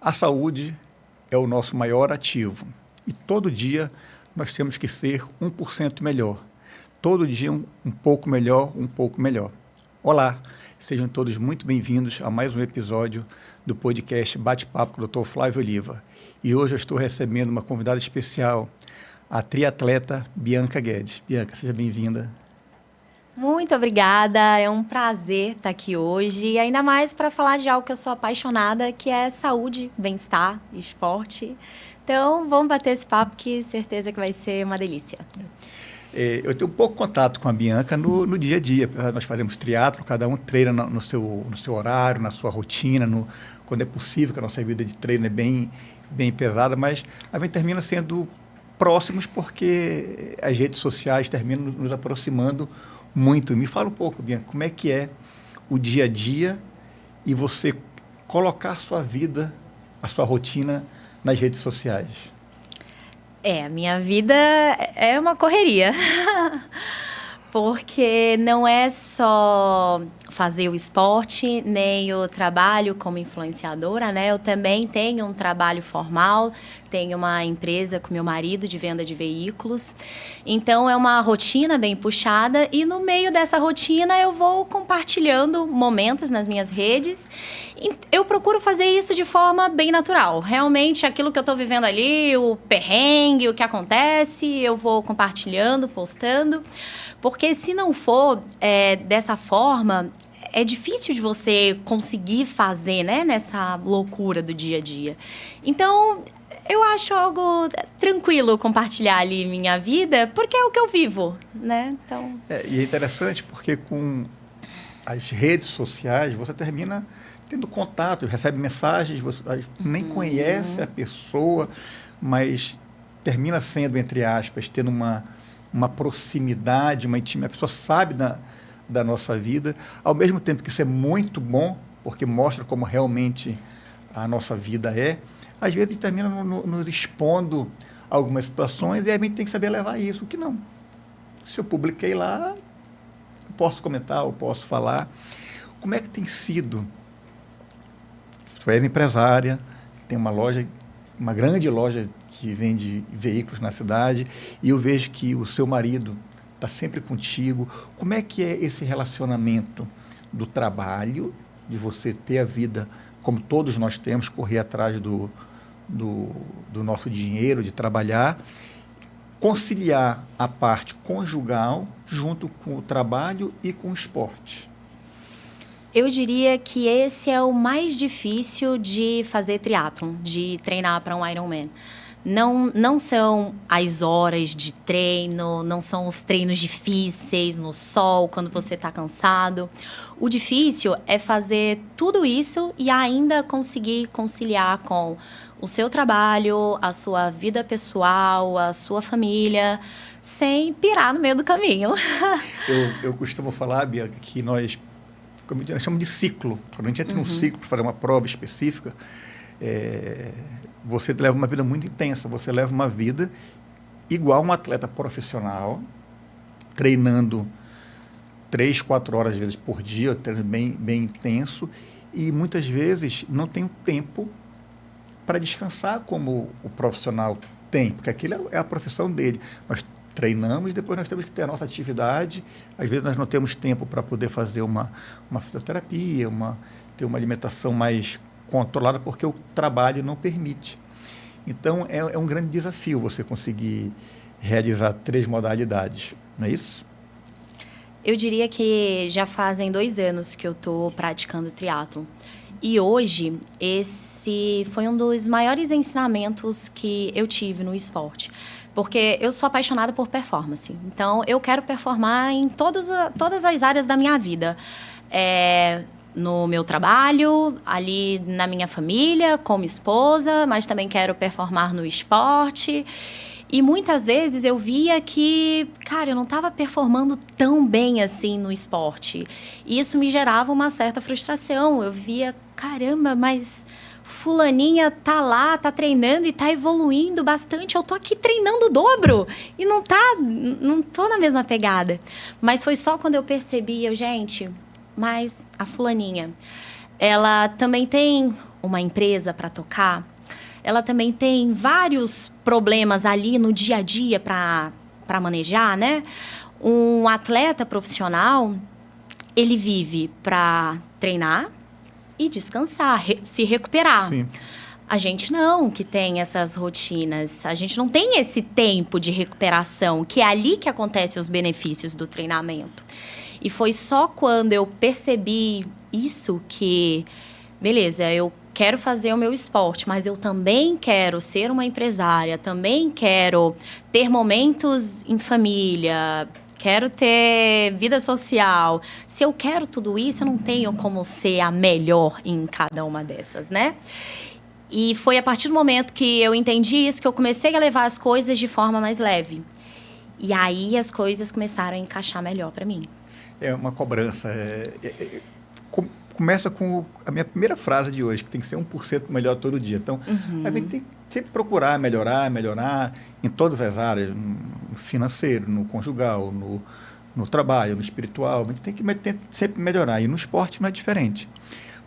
A saúde é o nosso maior ativo e todo dia nós temos que ser 1% melhor. Todo dia um pouco melhor, um pouco melhor. Olá, sejam todos muito bem-vindos a mais um episódio do podcast Bate-Papo com o Dr. Flávio Oliva. E hoje eu estou recebendo uma convidada especial, a triatleta Bianca Guedes. Bianca, seja bem-vinda. Muito obrigada, é um prazer estar aqui hoje, e ainda mais para falar de algo que eu sou apaixonada, que é saúde, bem-estar, esporte. Então, vamos bater esse papo que certeza que vai ser uma delícia. Eu tenho um pouco contato com a Bianca no dia a dia. Nós fazemos triatlo, cada um treina no seu horário, na sua rotina, quando é possível, que a nossa vida de treino é bem pesada, mas a gente termina sendo próximos porque as redes sociais terminam nos aproximando muito. Me fala um pouco, Bianca, como é que é o dia a dia e você colocar a sua vida, a sua rotina nas redes sociais? A minha vida é uma correria, porque não é só fazer o esporte, nem o trabalho como influenciadora, né? Eu também tenho um trabalho formal, tenho uma empresa com meu marido de venda de veículos. Então, é uma rotina bem puxada e no meio dessa rotina eu vou compartilhando momentos nas minhas redes. Eu procuro fazer isso de forma bem natural. Realmente, aquilo que eu estou vivendo ali, o perrengue, o que acontece, eu vou compartilhando, postando. Porque se não for dessa forma, é difícil de você conseguir fazer, né, nessa loucura do dia a dia. Então, eu acho algo tranquilo compartilhar ali minha vida, porque é o que eu vivo, né? Então... E é interessante porque com as redes sociais você termina tendo contato, recebe mensagens, você nem conhece a pessoa, mas termina sendo, entre aspas, tendo uma proximidade, uma intimidade, a pessoa sabe da nossa vida, ao mesmo tempo que isso é muito bom, porque mostra como realmente a nossa vida é, às vezes termina nos expondo algumas situações e a gente tem que saber levar isso, que não. Se eu publiquei lá, eu posso comentar, eu posso falar. Como é que tem sido? Tu és empresária, tem uma loja, uma grande loja que vende veículos na cidade, e eu vejo que o seu marido está sempre contigo. Como é que é esse relacionamento do trabalho, de você ter a vida, como todos nós temos, correr atrás do nosso dinheiro, de trabalhar, conciliar a parte conjugal junto com o trabalho e com o esporte? Eu diria que esse é o mais difícil de fazer triatlon, de treinar para um Ironman. Não são as horas de treino, não são os treinos difíceis no sol, quando você está cansado. O difícil é fazer tudo isso e ainda conseguir conciliar com o seu trabalho, a sua vida pessoal, a sua família, sem pirar no meio do caminho. Eu costumo falar, Bianca, que nós chamamos de ciclo. Quando a gente entra num ciclo para fazer uma prova específica, você leva uma vida muito intensa, você leva uma vida igual um atleta profissional, treinando 3, 4 horas, às vezes, por dia, treino bem intenso, e muitas vezes não tem tempo para descansar como o profissional tem, porque aquilo é a profissão dele. Nós treinamos, depois nós temos que ter a nossa atividade, às vezes nós não temos tempo para poder fazer uma fisioterapia, ter uma alimentação mais controlada, porque o trabalho não permite. Então, é um grande desafio você conseguir realizar 3 modalidades, não é isso? Eu diria que já fazem 2 anos que eu estou praticando triatlon. E hoje, esse foi um dos maiores ensinamentos que eu tive no esporte. Porque eu sou apaixonada por performance. Então, eu quero performar em todas as áreas da minha vida. No meu trabalho, ali na minha família, como esposa, mas também quero performar no esporte. E muitas vezes eu via que, cara, eu não estava performando tão bem assim no esporte. E isso me gerava uma certa frustração. Eu via, caramba, mas fulaninha tá lá, tá treinando e tá evoluindo bastante. Eu tô aqui treinando o dobro e não tô na mesma pegada. Mas foi só quando eu percebi, gente, mas a fulaninha, ela também tem uma empresa para tocar, ela também tem vários problemas ali no dia a dia para manejar, né? Um atleta profissional, ele vive para treinar e descansar, se recuperar. Sim. A gente não, que tem essas rotinas. A gente não tem esse tempo de recuperação, que é ali que acontecem os benefícios do treinamento. E foi só quando eu percebi isso que, beleza, eu quero fazer o meu esporte, mas eu também quero ser uma empresária, também quero ter momentos em família, quero ter vida social. Se eu quero tudo isso, eu não tenho como ser a melhor em cada uma dessas, né? E foi a partir do momento que eu entendi isso que eu comecei a levar as coisas de forma mais leve. E aí as coisas começaram a encaixar melhor para mim. É uma cobrança. Começa com a minha primeira frase de hoje, que tem que ser 1% melhor todo dia. Então, a gente tem que sempre procurar melhorar em todas as áreas, no financeiro, no conjugal, no trabalho, no espiritual. A gente tem que sempre melhorar. E no esporte não é diferente.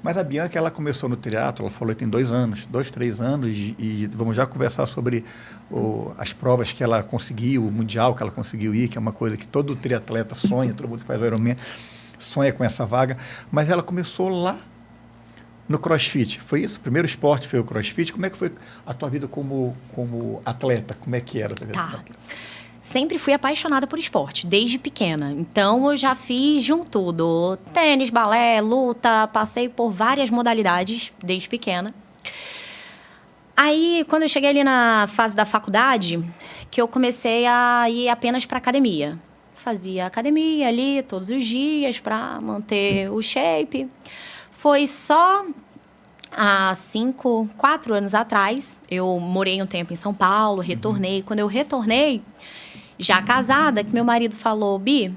Mas a Bianca, ela começou no triatlo, ela falou que tem 2 anos, 2, 3 anos, e vamos já conversar sobre as provas que ela conseguiu, o mundial que ela conseguiu ir, que é uma coisa que todo triatleta sonha, todo mundo que faz o Ironman sonha com essa vaga, mas ela começou lá no CrossFit. Foi isso? O primeiro esporte foi o CrossFit. Como é que foi a tua vida como atleta? Como é que era? Tá. Sempre fui apaixonada por esporte, desde pequena. Então, eu já fiz de um tudo. Tênis, balé, luta, passei por várias modalidades desde pequena. Aí, quando eu cheguei ali na fase da faculdade, que eu comecei a ir apenas para academia. Fazia academia ali todos os dias para manter o shape. Foi só há 4 anos atrás. Eu morei um tempo em São Paulo, retornei. Quando eu retornei, já casada, que meu marido falou, Bi,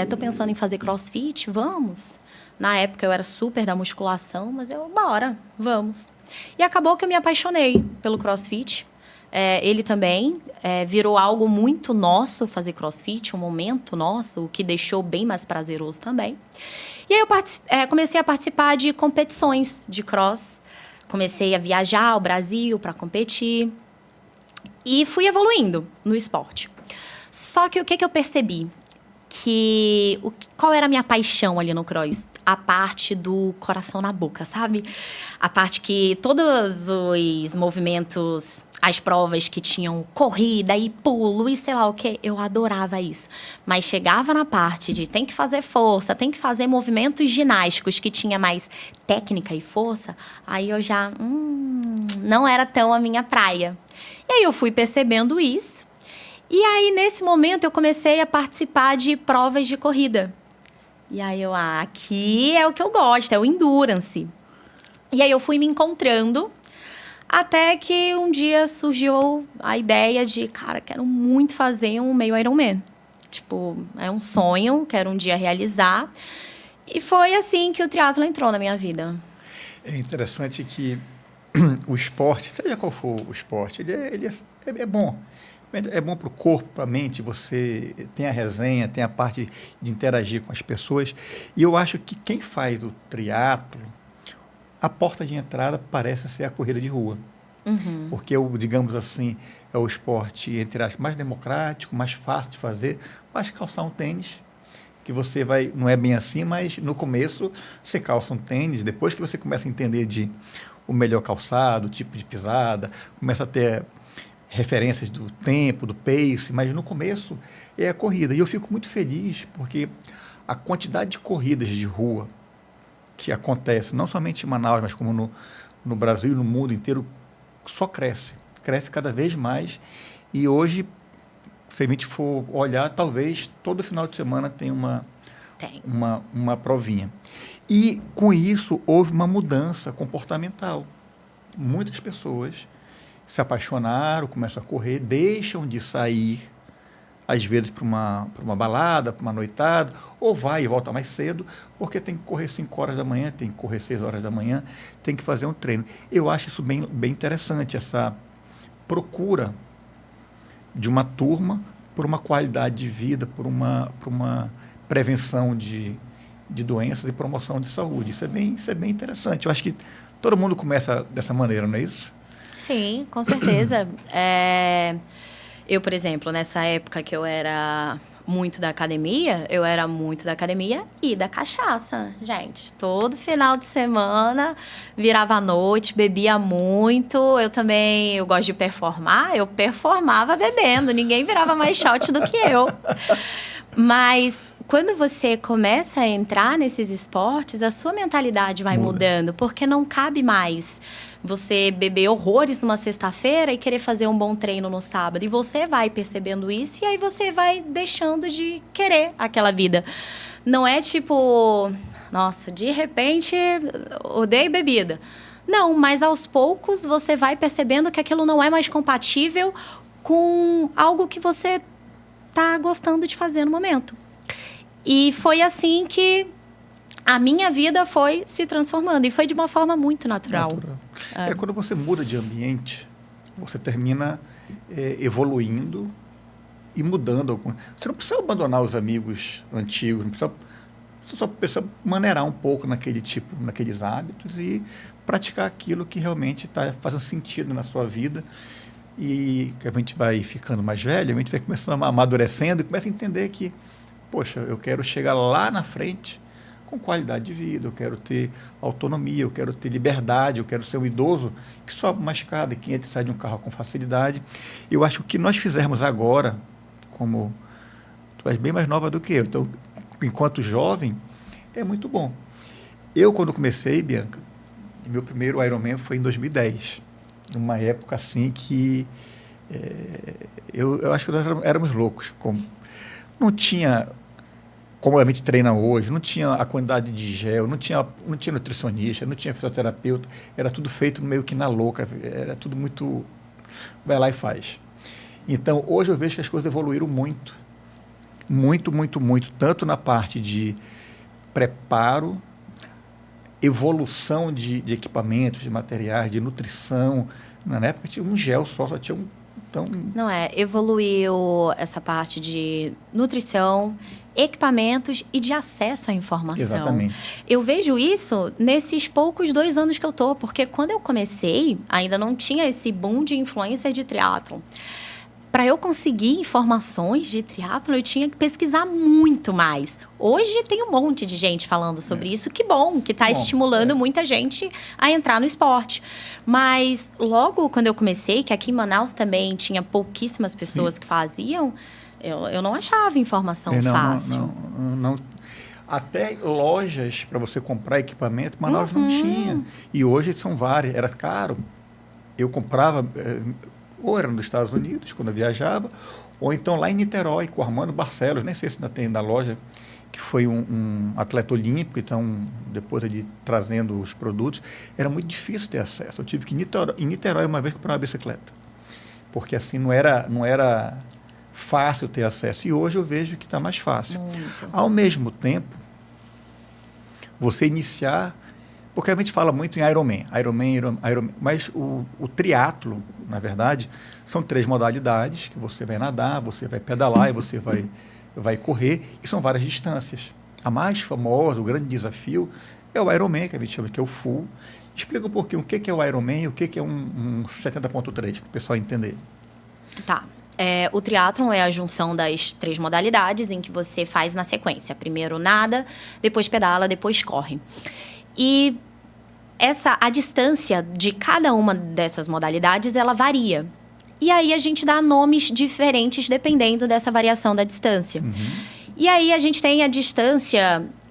tô pensando em fazer CrossFit, vamos? Na época eu era super da musculação, mas bora, vamos. E acabou que eu me apaixonei pelo CrossFit. Ele também virou algo muito nosso fazer CrossFit, um momento nosso, o que deixou bem mais prazeroso também. E aí eu comecei a participar de competições de cross. Comecei a viajar ao Brasil para competir. E fui evoluindo no esporte. Só que o que eu percebi? Qual era a minha paixão ali no cross? A parte do coração na boca, sabe? A parte que todos os movimentos, as provas que tinham corrida e pulo e sei lá o quê, eu adorava isso. Mas chegava na parte de tem que fazer força, tem que fazer movimentos ginásticos que tinha mais técnica e força, aí eu já, não era tão a minha praia. E aí eu fui percebendo isso. E aí, nesse momento, eu comecei a participar de provas de corrida. E aí aqui é o que eu gosto, é o endurance. E aí eu fui me encontrando, até que um dia surgiu a ideia de, cara, quero muito fazer um meio Ironman. Tipo, é um sonho, quero um dia realizar. E foi assim que o triatlo entrou na minha vida. É interessante que o esporte, seja qual for o esporte, ele é bom. É bom para o corpo, para a mente, você tem a resenha, tem a parte de interagir com as pessoas. E eu acho que quem faz o triatlo, a porta de entrada parece ser a corrida de rua. Porque, digamos assim, é o esporte, entre aspas, mais democrático, mais fácil de fazer. Basta calçar um tênis, que você vai... Não é bem assim, mas no começo você calça um tênis, depois que você começa a entender o melhor calçado, o tipo de pisada, começa a ter referências do tempo, do pace, mas no começo é a corrida. E eu fico muito feliz porque a quantidade de corridas de rua que acontece, não somente em Manaus, mas como no Brasil e no mundo inteiro, só cresce. Cresce cada vez mais. E hoje, se a gente for olhar, talvez todo final de semana tem uma provinha. E com isso houve uma mudança comportamental. Muitas pessoas se apaixonaram, começam a correr, deixam de sair, às vezes, para uma balada, para uma noitada, ou vai e volta mais cedo, porque tem que correr 5 horas da manhã, tem que correr 6 horas da manhã, tem que fazer um treino. Eu acho isso bem, bem interessante, essa procura de uma turma por uma qualidade de vida, por uma prevenção de doenças e promoção de saúde. Isso é bem interessante. Eu acho que Todo mundo começa dessa maneira, não é isso? Sim, com certeza. Eu, por exemplo, nessa época que eu era muito da academia e da cachaça, gente. Todo final de semana, virava à noite, bebia muito. Eu gosto de performar, eu performava bebendo. Ninguém virava mais shot do que eu. Mas quando você começa a entrar nesses esportes, a sua mentalidade vai mudando, porque não cabe mais você beber horrores numa sexta-feira e querer fazer um bom treino no sábado. E você vai percebendo isso e aí você vai deixando de querer aquela vida. Não é tipo, nossa, de repente odeio bebida. Não, mas aos poucos você vai percebendo que aquilo não é mais compatível com algo que você tá gostando de fazer no momento. E foi assim que a minha vida foi se transformando. E foi de uma forma muito natural. Quando você muda de ambiente, você termina evoluindo e mudando. Você não precisa abandonar os amigos antigos, você só precisa maneirar um pouco naqueles hábitos e praticar aquilo que realmente está fazendo sentido na sua vida. E que a gente vai ficando mais velho, a gente vai começando a amadurecendo e começa a entender que, poxa, eu quero chegar lá na frente com qualidade de vida, eu quero ter autonomia, eu quero ter liberdade, eu quero ser um idoso que sobe uma escada e que entra e sai de um carro com facilidade. Eu acho que o que nós fizermos agora, como tu és bem mais nova do que eu, então, enquanto jovem, é muito bom. Eu, quando comecei, Bianca, meu primeiro Ironman foi em 2010, numa época assim que eu acho que nós éramos loucos. Não tinha como a gente treina hoje, não tinha a quantidade de gel, não tinha nutricionista, não tinha fisioterapeuta, era tudo feito meio que na louca, era tudo muito... vai lá e faz. Então, hoje eu vejo que as coisas evoluíram muito, muito, muito, muito, tanto na parte de preparo, evolução de equipamentos, de materiais, de nutrição. Na época tinha um gel só tinha um... Então... Não evoluiu essa parte de nutrição, equipamentos e de acesso à informação. Exatamente. Eu vejo isso nesses poucos 2 anos que eu tô, porque quando eu comecei, ainda não tinha esse boom de influencer de triatlon. Para eu conseguir informações de triatlon, eu tinha que pesquisar muito mais. Hoje tem um monte de gente falando sobre isso. Que bom, que está estimulando muita gente a entrar no esporte. Mas logo quando eu comecei, que aqui em Manaus também tinha pouquíssimas pessoas que faziam, eu não achava informação fácil. Não. Até lojas para você comprar equipamento, Manaus não tinha. E hoje são várias. Era caro. Eu comprava... ou era nos Estados Unidos, quando eu viajava, ou então lá em Niterói, com o Armando Barcelos, nem sei se ainda tem na loja, que foi um atleta olímpico, então, depois ele trazendo os produtos, era muito difícil ter acesso. Eu tive que ir em Niterói uma vez comprar uma bicicleta, porque assim não era fácil ter acesso. E hoje eu vejo que está mais fácil. Muito. Ao mesmo tempo, você iniciar... Porque a gente fala muito em Ironman, mas o triatlo, na verdade, são 3 modalidades, que você vai nadar, você vai pedalar e você vai correr, e são várias distâncias. A mais famosa, o grande desafio, é o Ironman, que a gente chama que é o full. Explica um pouquinho o que é o Ironman e o que é um 70.3, para o pessoal entender. Tá. O triatlon é a junção das 3 modalidades em que você faz na sequência. Primeiro nada, depois pedala, depois corre. E a distância de cada uma dessas modalidades, ela varia. E aí a gente dá nomes diferentes dependendo dessa variação da distância. E aí a gente tem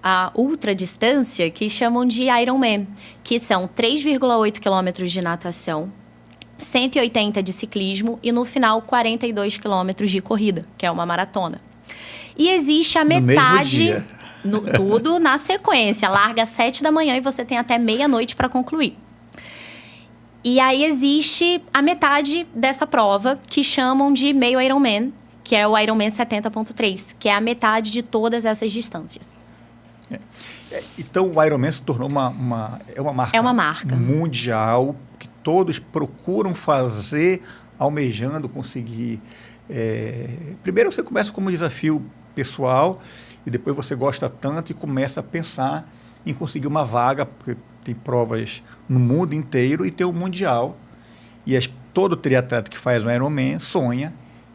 a ultradistância, que chamam de Ironman, que são 3,8 quilômetros de natação, 180 de ciclismo e no final 42 quilômetros de corrida, que é uma maratona. E existe a metade... No mesmo dia. Tudo na sequência. Larga às 7 da manhã e você tem até meia-noite para concluir. E aí existe a metade dessa prova, que chamam de meio Ironman, que é o Ironman 70.3, que é a metade de todas essas distâncias. Então, o Ironman se tornou uma marca, é uma marca mundial, que todos procuram fazer, almejando conseguir. Primeiro você começa como desafio pessoal, e depois você gosta tanto e começa a pensar em conseguir uma vaga, porque tem provas no mundo inteiro e tem o Mundial. E todo triatleta que faz um Ironman sonha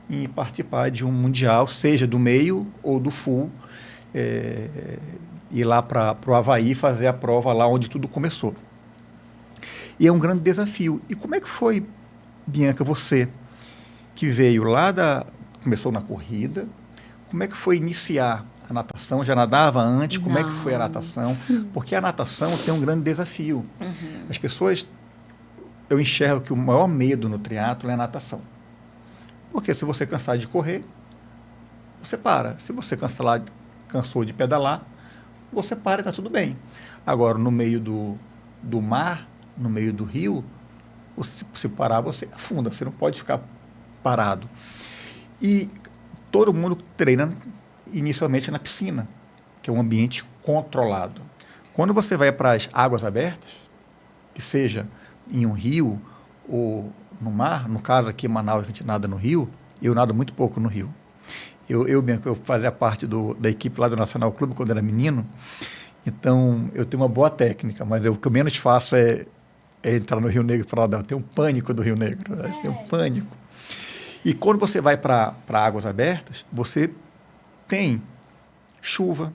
em participar de um Mundial, seja do meio ou do full, ir lá para o Havaí fazer a prova lá onde tudo começou. E é um grande desafio. E como é que foi, Bianca, você que veio começou na corrida, como é que foi iniciar a natação? Já nadava antes? Como é que foi a natação? Porque a natação tem um grande desafio. Uhum. As pessoas, eu enxergo que o maior medo no triatlo é a natação. Porque se você cansar de correr, você para. Se você cansou de pedalar, você para e está tudo bem. Agora, no meio do mar, no meio do rio, se parar, você afunda, você não pode ficar parado. E todo mundo treina inicialmente na piscina, que é um ambiente controlado. Quando você vai para as águas abertas, que seja em um rio ou no mar, no caso aqui em Manaus a gente nada no rio, eu nado muito pouco no rio. Eu fazia parte da equipe lá do Nacional Clube quando era menino, então eu tenho uma boa técnica, mas o que eu menos faço é entrar no Rio Negro para nadar. Eu tenho um pânico do Rio Negro, eu tenho um pânico. E quando você vai para águas abertas, você tem chuva.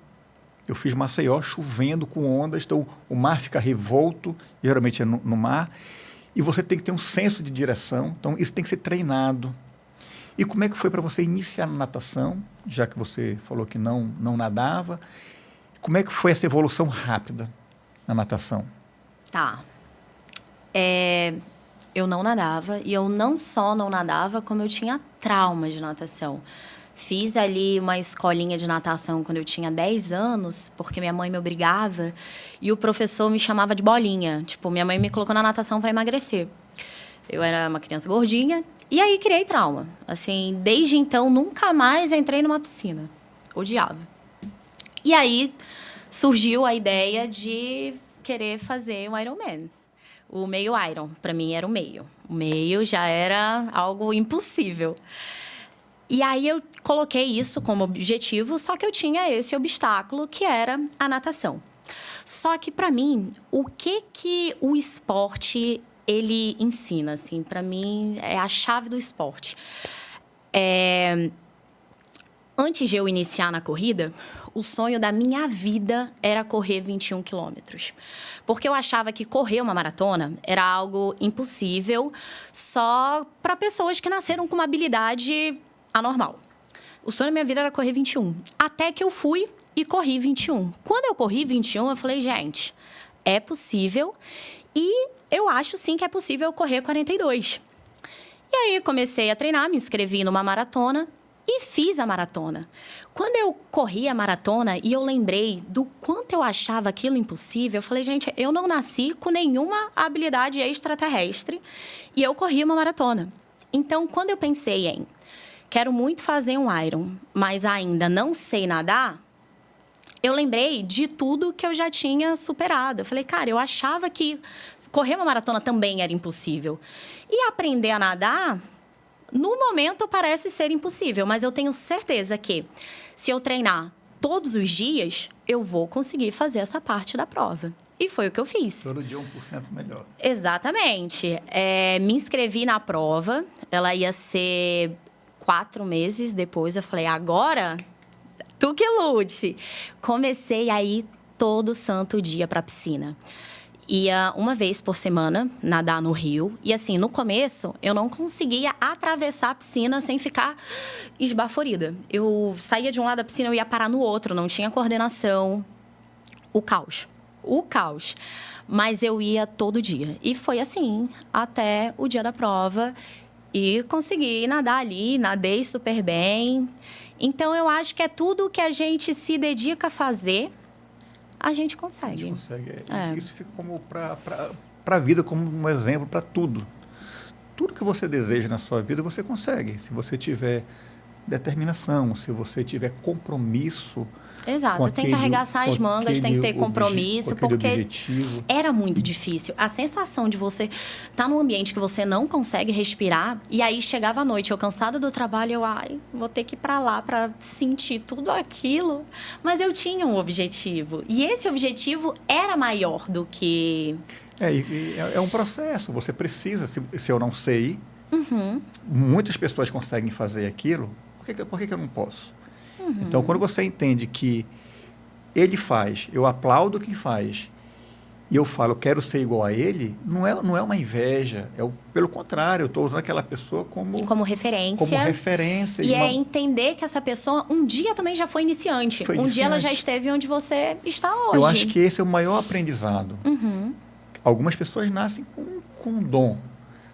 Eu fiz Maceió chovendo com ondas, então o mar fica revolto, geralmente é no mar, e você tem que ter um senso de direção, então isso tem que ser treinado. E como é que foi para você iniciar na natação, já que você falou que não nadava? Como é que foi essa evolução rápida na natação? Tá. Eu não nadava, e eu não só não nadava, como eu tinha trauma de natação. Fiz ali uma escolinha de natação quando eu tinha 10 anos, porque minha mãe me obrigava, e o professor me chamava de bolinha. Tipo, minha mãe me colocou na natação para emagrecer. Eu era uma criança gordinha, e aí criei trauma. Assim, desde então, nunca mais entrei numa piscina. Odiava. E aí, surgiu a ideia de querer fazer um Ironman. O meio Iron, para mim, era o meio. O meio já era algo impossível. E aí, eu coloquei isso como objetivo, só que eu tinha esse obstáculo, que era a natação. Só que, para mim, o que o esporte ele ensina, assim, para mim, é a chave do esporte. Antes de eu iniciar na corrida, o sonho da minha vida era correr 21 quilômetros. Porque eu achava que correr uma maratona era algo impossível só para pessoas que nasceram com uma habilidade anormal. O sonho da minha vida era correr 21. Até que eu fui e corri 21. Quando eu corri 21, eu falei, gente, é possível. E eu acho, sim, que é possível correr 42. E aí, comecei a treinar, me inscrevi numa maratona e fiz a maratona. Quando eu corri a maratona e eu lembrei do quanto eu achava aquilo impossível, eu falei, gente, eu não nasci com nenhuma habilidade extraterrestre e eu corri uma maratona. Então, quando eu pensei em quero muito fazer um Iron, mas ainda não sei nadar, eu lembrei de tudo que eu já tinha superado. Eu falei, cara, eu achava que correr uma maratona também era impossível. E aprender a nadar, no momento, parece ser impossível. Mas eu tenho certeza que, se eu treinar todos os dias, eu vou conseguir fazer essa parte da prova. E foi o que eu fiz. Todo dia 1% melhor. Exatamente. Me inscrevi na prova. Ela ia ser 4 meses depois. Eu falei, agora, tu que lute. Comecei a ir todo santo dia para a piscina. Ia uma vez por semana nadar no rio. E assim, no começo, eu não conseguia atravessar a piscina sem ficar esbaforida. Eu saía de um lado da piscina, eu ia parar no outro, não tinha coordenação. O caos. Mas eu ia todo dia. E foi assim, até o dia da prova. E consegui nadar ali, nadei super bem. Então, eu acho que é tudo que a gente se dedica a fazer, a gente consegue. A gente consegue. Isso fica como para a vida, como um exemplo para tudo. Tudo que você deseja na sua vida, você consegue. Se você tiver determinação, se você tiver compromisso. Exato, tem que arregaçar as mangas, tem que ter compromisso, porque objetivo. Era muito difícil. A sensação de você estar num ambiente que você não consegue respirar, e aí chegava à noite, eu cansada do trabalho, vou ter que ir pra lá pra sentir tudo aquilo. Mas eu tinha um objetivo, e esse objetivo era maior do que... É um processo, você precisa, se eu não sei, muitas pessoas conseguem fazer aquilo, por que eu não posso? Então, quando você entende que ele faz, eu aplaudo quem faz, e eu falo, eu quero ser igual a ele, não é uma inveja, pelo contrário, eu estou usando aquela pessoa como referência. Como referência. E é entender que essa pessoa um dia também já foi iniciante. Dia ela já esteve onde você está hoje. Eu acho que esse é o maior aprendizado. Algumas pessoas nascem com um dom,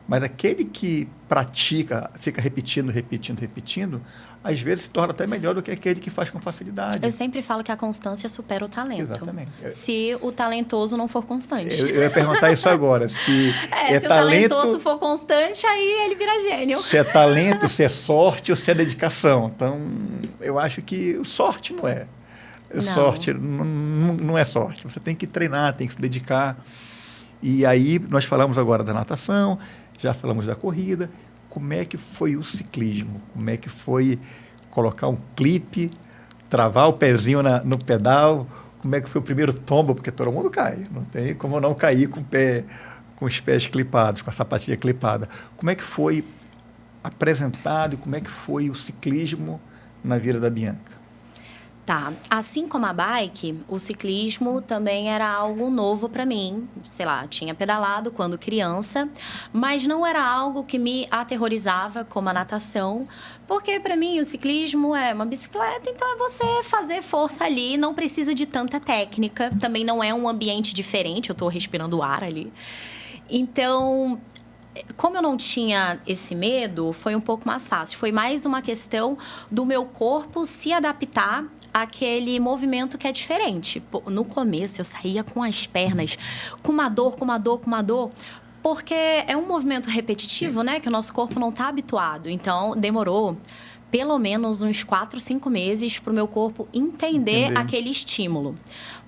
mas aquele que pratica, fica repetindo, às vezes se torna até melhor do que aquele que faz com facilidade. Eu sempre falo que a constância supera o talento. Exatamente. Se o talentoso não for constante. Eu ia perguntar isso agora. Se o talentoso for constante, aí ele vira gênio. Se é talento, se é sorte ou se é dedicação. Então, eu acho que sorte não é. Sorte não é sorte. Você tem que treinar, tem que se dedicar. E aí, nós falamos agora da natação, já falamos da corrida. Como é que foi o ciclismo? Como é que foi colocar um clipe, travar o pezinho no pedal? Como é que foi o primeiro tombo? Porque todo mundo cai. Não tem como não cair com os pés clipados, com a sapatilha clipada. Como é que foi apresentado e como é que foi o ciclismo na vida da Bianca? Tá. Assim como a bike, o ciclismo também era algo novo para mim. Sei lá, tinha pedalado quando criança, mas não era algo que me aterrorizava como a natação, porque para mim o ciclismo é uma bicicleta, então é você fazer força ali, não precisa de tanta técnica, também não é um ambiente diferente, eu tô respirando ar ali. Então, como eu não tinha esse medo, foi um pouco mais fácil. Foi mais uma questão do meu corpo se adaptar àquele movimento que é diferente. No começo, eu saía com as pernas, com uma dor, porque é um movimento repetitivo, né? Que o nosso corpo não está habituado. Então, demorou pelo menos uns 4, 5 meses para o meu corpo entender aquele estímulo.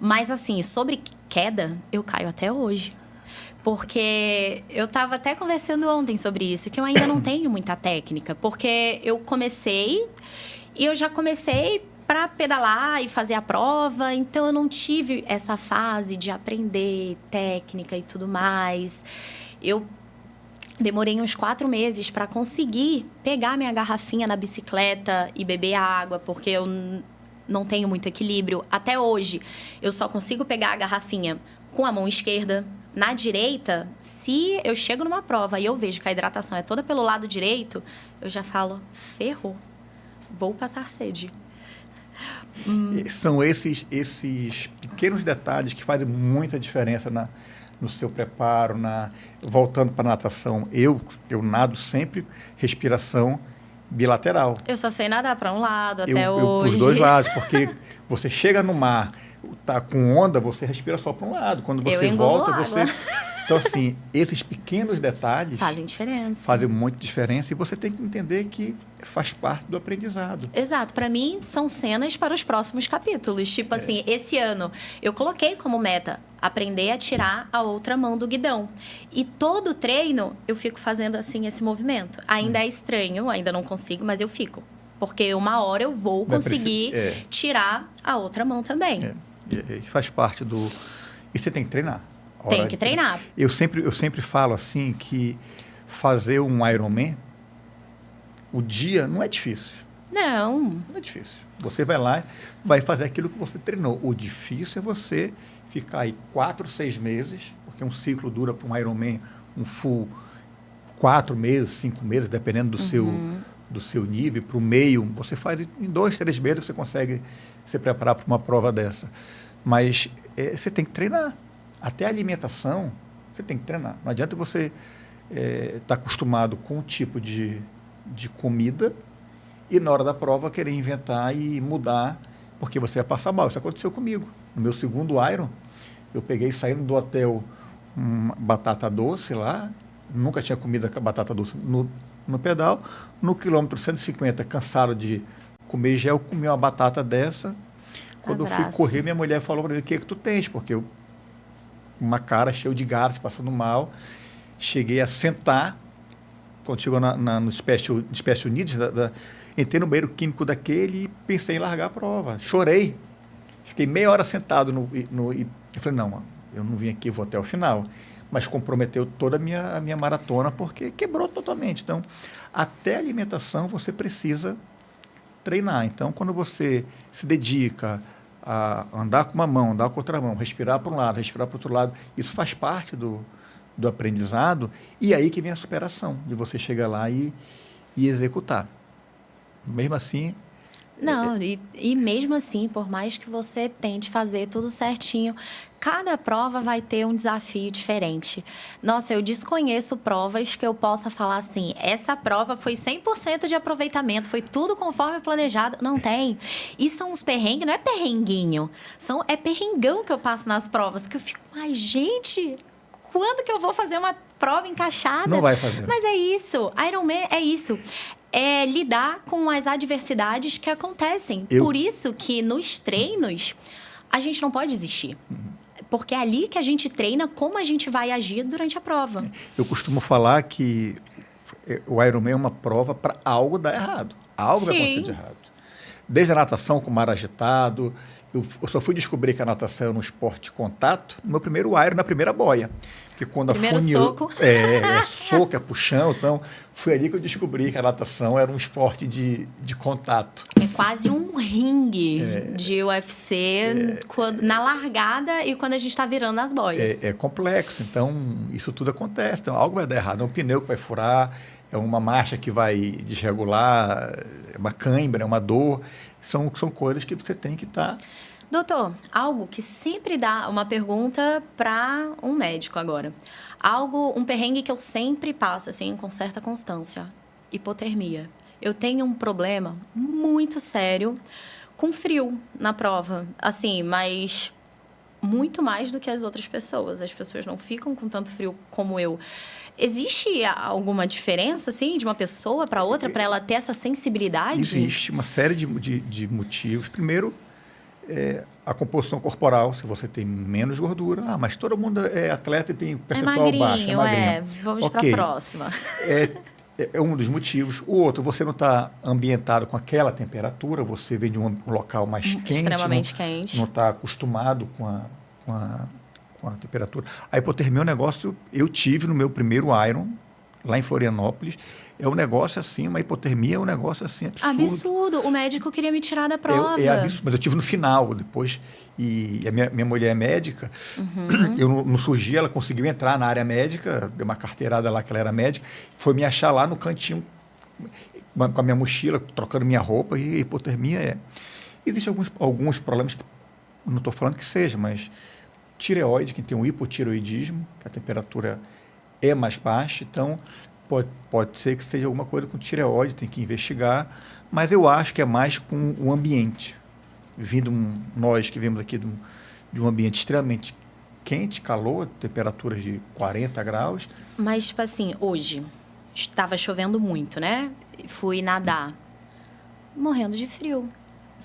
Mas, assim, sobre queda, eu caio até hoje. Porque eu estava até conversando ontem sobre isso, que eu ainda não tenho muita técnica. Porque eu comecei e eu já comecei para pedalar e fazer a prova. Então, eu não tive essa fase de aprender técnica e tudo mais. Eu demorei uns 4 meses para conseguir pegar minha garrafinha na bicicleta e beber água, porque eu não tenho muito equilíbrio. Até hoje, eu só consigo pegar a garrafinha com a mão esquerda. Na direita, se eu chego numa prova e eu vejo que a hidratação é toda pelo lado direito, eu já falo, ferrou, vou passar sede. São esses pequenos detalhes que fazem muita diferença no seu preparo. Voltando para a natação, eu nado sempre respiração bilateral. Eu só sei nadar para um lado até hoje. Para os dois lados, porque você chega no mar, tá com onda, você respira só para um lado. Quando você volta, você... Então, assim, esses pequenos detalhes... Fazem diferença. Fazem muita diferença e você tem que entender que faz parte do aprendizado. Exato. Para mim, são cenas para os próximos capítulos. Tipo assim, esse ano, eu coloquei como meta aprender a tirar a outra mão do guidão. E todo treino, eu fico fazendo assim esse movimento. Ainda é estranho, ainda não consigo, mas eu fico. Porque uma hora eu vou conseguir tirar a outra mão também. Faz parte do... E você tem que treinar. Tem que treinar. Eu sempre falo assim que fazer um Ironman, o dia não é difícil. Não é difícil. Você vai lá, vai fazer aquilo que você treinou. O difícil é você ficar aí 4, 6 meses, porque um ciclo dura para um Ironman, um full 4 meses, 5 meses, dependendo do seu nível, para o meio. Você faz em 2, 3 meses, você consegue se preparar para uma prova dessa. Mas você tem que treinar. Até a alimentação, você tem que treinar. Não adianta você estar acostumado com um tipo de comida e na hora da prova querer inventar e mudar, porque você vai passar mal. Isso aconteceu comigo. No meu segundo Iron, eu peguei saindo do hotel uma batata doce lá, nunca tinha comido a batata doce no pedal. No quilômetro 150, cansado de comer gel, comi uma batata dessa. Quando eu fui correr, minha mulher falou para mim: o que é que tu tens? Porque eu, uma cara cheia de gases, passando mal. Cheguei a sentar, quando chegou no Special Needs, entrei no banheiro químico daquele e pensei em largar a prova. Chorei. Fiquei meia hora sentado e eu falei: não, eu não vim aqui, vou até o final. Mas comprometeu toda a minha maratona, porque quebrou totalmente. Então, até a alimentação você precisa treinar. Então, quando você se dedica a andar com uma mão, andar com outra mão, respirar para um lado, respirar para o outro lado, isso faz parte do aprendizado, e aí que vem a superação, de você chegar lá e executar. Mesmo assim... Não, e mesmo assim, por mais que você tente fazer tudo certinho, cada prova vai ter um desafio diferente. Nossa, eu desconheço provas que eu possa falar assim, essa prova foi 100% de aproveitamento, foi tudo conforme planejado. Não tem. E são uns perrengues, não é perrenguinho, é perrengão que eu passo nas provas, que eu fico, ai, gente, quando que eu vou fazer uma prova encaixada? Não vai fazer. Mas é isso, Ironman é isso. É lidar com as adversidades que acontecem. Por isso que nos treinos, a gente não pode desistir. Porque é ali que a gente treina como a gente vai agir durante a prova. Eu costumo falar que o Ironman é uma prova para algo dar errado. Algo vai acontecer de errado. Desde a natação com o mar agitado, eu só fui descobrir que a natação é um esporte de contato no meu primeiro Iron, na primeira boia. Porque quando primeiro afuniu, soco. Soco, é puxão. Então, foi ali que eu descobri que a natação era um esporte de contato. É quase um ringue de UFC na largada e quando a gente está virando as boias. É complexo. Então, isso tudo acontece. Então, algo vai dar errado. É um pneu que vai furar, é uma marcha que vai desregular, é uma cãibra, é uma dor. São coisas que você tem que estar... Doutor, algo que sempre dá uma pergunta para um médico agora. Um perrengue que eu sempre passo, assim, com certa constância. Hipotermia. Eu tenho um problema muito sério com frio na prova. Assim, mas muito mais do que as outras pessoas. As pessoas não ficam com tanto frio como eu. Existe alguma diferença, assim, de uma pessoa para outra, para ela ter essa sensibilidade? Existe uma série de motivos. Primeiro, a composição corporal, se você tem menos gordura. Mas todo mundo é atleta e tem percentual baixo. É magrinho. Vamos para a próxima. É um dos motivos. O outro, você não está ambientado com aquela temperatura, você vem de um local mais quente. Extremamente quente. Não está acostumado com a temperatura. A hipotermia é um negócio, eu tive no meu primeiro Iron, lá em Florianópolis. É um negócio assim, uma hipotermia é um negócio assim absurdo. Absurdo. O médico queria me tirar da prova. É absurdo, mas eu tive no final, depois. E a minha mulher é médica. Eu não surgi, ela conseguiu entrar na área médica, deu uma carteirada lá que ela era médica, foi me achar lá no cantinho, com a minha mochila, trocando minha roupa, e hipotermia Existem alguns problemas, que não estou falando que seja, mas tireoide, quem tem um hipotireoidismo, que a temperatura é mais baixa, então pode ser que seja alguma coisa com tireoide, tem que investigar, mas eu acho que é mais com o ambiente. Nós que vimos aqui de um ambiente extremamente quente, calor, temperaturas de 40 graus. Mas, tipo assim, hoje, estava chovendo muito, né? Fui nadar, morrendo de frio.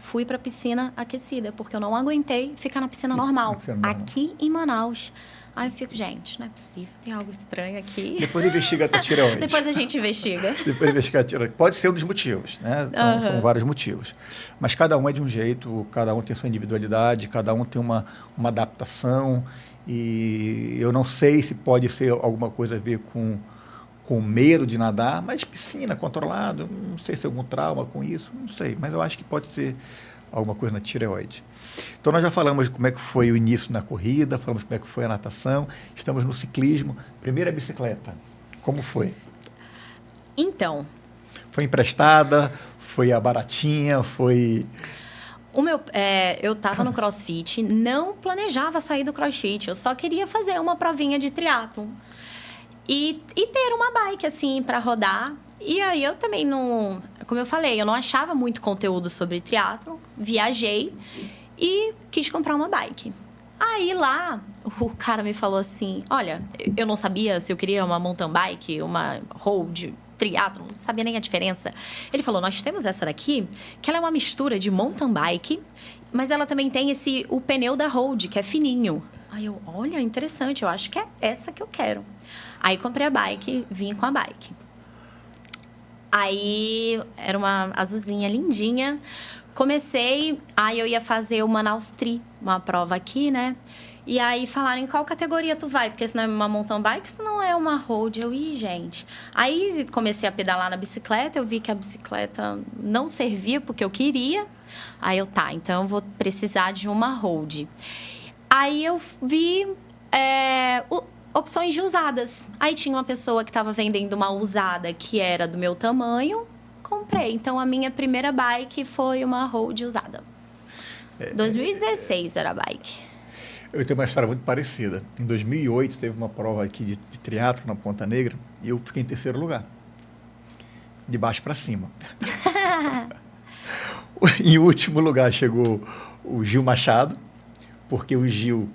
Fui para a piscina aquecida, porque eu não aguentei ficar na piscina normal, aqui em Manaus. Aí eu fico, gente, não é possível, tem algo estranho aqui. Depois investiga a tireoide. Depois a gente investiga. Depois investiga a tireoide. Pode ser um dos motivos, né? Então, são vários motivos. Mas cada um é de um jeito, cada um tem sua individualidade, cada um tem uma adaptação. E eu não sei se pode ser alguma coisa a ver com medo de nadar, mas piscina, controlado, não sei se é algum trauma com isso, não sei. Mas eu acho que pode ser alguma coisa na tireoide. Então, nós já falamos de como é que foi o início na corrida, falamos como é que foi a natação, estamos no ciclismo. Primeira bicicleta, como foi? Então... Foi emprestada? Foi a baratinha? Foi... eu estava no CrossFit, não planejava sair do CrossFit, eu só queria fazer uma provinha de triatlon. E ter uma bike, assim, para rodar. E aí, eu também não... Como eu falei, eu não achava muito conteúdo sobre triatlon. Viajei e quis comprar uma bike. Aí, lá, o cara me falou assim, olha, eu não sabia se eu queria uma mountain bike, uma road, triatlon, não sabia nem a diferença. Ele falou, nós temos essa daqui, que ela é uma mistura de mountain bike, mas ela também tem o pneu da road, que é fininho. Aí eu, olha, interessante, eu acho que é essa que eu quero. Aí comprei a bike, vim com a bike. Aí era uma azulzinha lindinha. Comecei, aí eu ia fazer o Manaus Tri, uma prova aqui, né? E aí falaram, em qual categoria tu vai? Porque isso não é uma mountain bike, isso não é uma road. Eu, gente... Aí comecei a pedalar na bicicleta, eu vi que a bicicleta não servia porque eu queria. Aí eu, tá, então eu vou precisar de uma road. Aí eu vi opções de usadas. Aí tinha uma pessoa que estava vendendo uma usada que era do meu tamanho, comprei. Então, a minha primeira bike foi uma road usada. 2016 era a bike. Eu tenho uma história muito parecida. Em 2008, teve uma prova aqui de triatlo na Ponta Negra e eu fiquei em terceiro lugar. De baixo para cima. Em último lugar chegou o Gil Machado, porque o Gil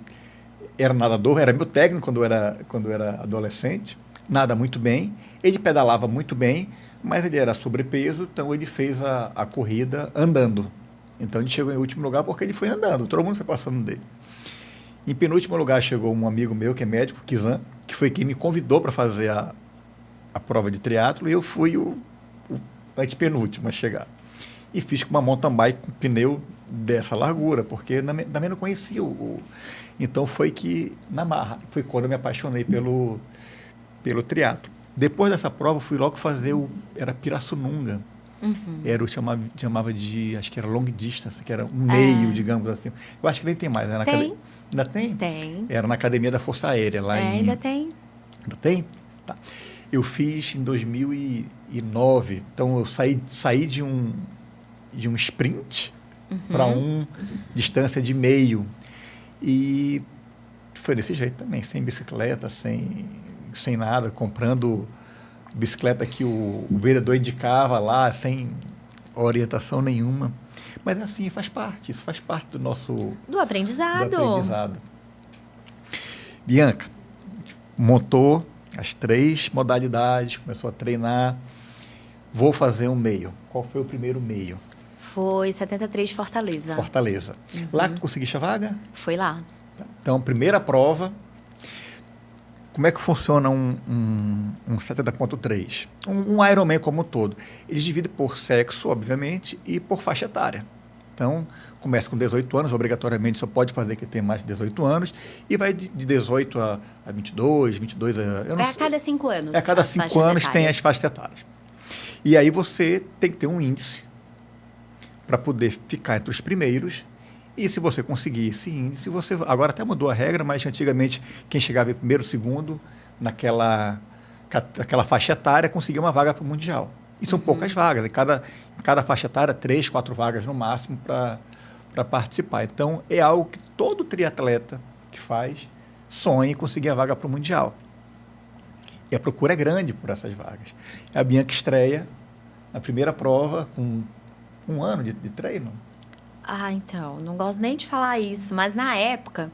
era nadador, era meu técnico quando eu era adolescente, nada muito bem, ele pedalava muito bem, mas ele era sobrepeso, então ele fez a corrida andando. Então ele chegou em último lugar porque ele foi andando, todo mundo foi passando dele. Em penúltimo lugar chegou um amigo meu, que é médico, Kizan, que foi quem me convidou para fazer a prova de triatlo, e eu fui o antepenúltimo a chegar. E fiz com uma mountain bike com pneu dessa largura, porque também não conhecia Então foi que, na marra, foi quando eu me apaixonei pelo triatlo. Depois dessa prova, fui logo fazer era Pirassununga. Uhum. Chamava de, acho que era long distance, que era um meio, digamos assim. Eu acho que nem tem mais. Né? Tem. Ainda tem? Tem. Era na Academia da Força Aérea, lá em... Ainda tem. Ainda tem? Tá. Eu fiz em 2009, então eu saí de um sprint para distância de meio. E foi desse jeito também, sem bicicleta, sem nada, comprando bicicleta que o vereador indicava lá, sem orientação nenhuma. Mas assim, isso faz parte do nosso... Do aprendizado. Bianca, montou as 3 modalidades, começou a treinar. Vou fazer um meio. Qual foi o primeiro meio? Foi 73 Fortaleza. Fortaleza. Lá que conseguiste a vaga? Foi lá. Então, primeira prova. Como é que funciona um 70.3? Um Ironman como um todo. Eles dividem por sexo, obviamente, e por faixa etária. Então, começa com 18 anos, obrigatoriamente só pode fazer quem tem mais de 18 anos, e vai de 18 a 22 a... a cada 5 anos. A cada 5 anos tem as faixas etárias. E aí você tem que ter um índice para poder ficar entre os primeiros. E se você conseguir esse índice, agora até mudou a regra, mas antigamente quem chegava em primeiro, segundo, naquela faixa etária, conseguia uma vaga para o Mundial. E são poucas vagas, em cada faixa etária, 3, 4 vagas no máximo para participar. Então, é algo que todo triatleta que faz sonha em conseguir a vaga para o Mundial. E a procura é grande por essas vagas. A Bianca estreia na primeira prova com 1 ano de treino. Então, não gosto nem de falar isso, mas na época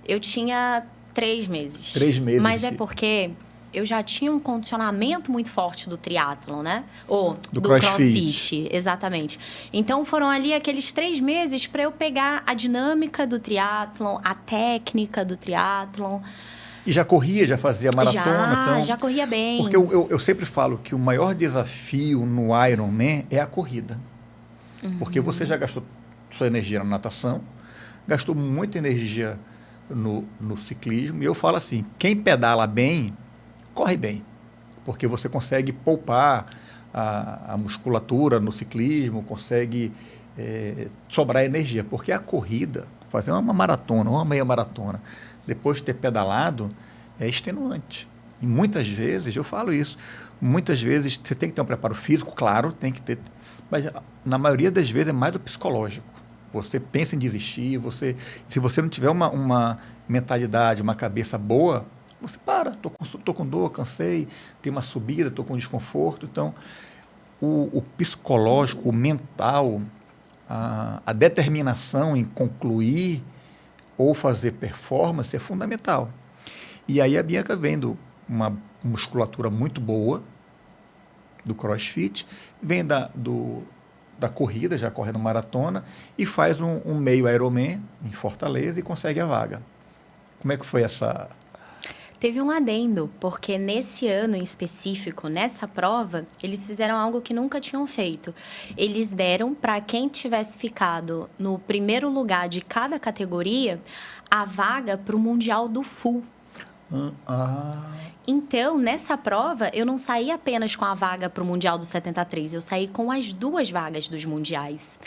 eu tinha 3 meses. 3 meses. Mas é porque eu já tinha um condicionamento muito forte do triatlon, né? Ou do crossfit. Exatamente. Então, foram ali aqueles 3 meses para eu pegar a dinâmica do triatlon, a técnica do triatlon. E já corria, já fazia maratona? Já corria bem. Porque eu sempre falo que o maior desafio no Ironman é a corrida. Porque você já gastou sua energia na natação, gastou muita energia no ciclismo, e eu falo assim, quem pedala bem, corre bem, porque você consegue poupar a musculatura no ciclismo, consegue sobrar energia, porque a corrida, fazer uma maratona, uma meia maratona, depois de ter pedalado, é extenuante. E muitas vezes, eu falo isso, muitas vezes você tem que ter um preparo físico, claro, tem que ter, mas na maioria das vezes é mais o psicológico. Você pensa em desistir, se você não tiver uma mentalidade, uma cabeça boa, você para, tô com dor, cansei, tem uma subida, estou com desconforto. Então, o psicológico, o mental, a determinação em concluir ou fazer performance é fundamental. E aí a Bianca vem de uma musculatura muito boa, do CrossFit, vem da corrida, já corre no maratona, e faz um meio Ironman em Fortaleza e consegue a vaga. Como é que foi essa... Teve um adendo, porque nesse ano em específico, nessa prova, eles fizeram algo que nunca tinham feito. Eles deram para quem tivesse ficado no primeiro lugar de cada categoria a vaga para o Mundial do Full. Então, nessa prova, eu não saí apenas com a vaga para o Mundial do 73, eu saí com as 2 vagas dos mundiais.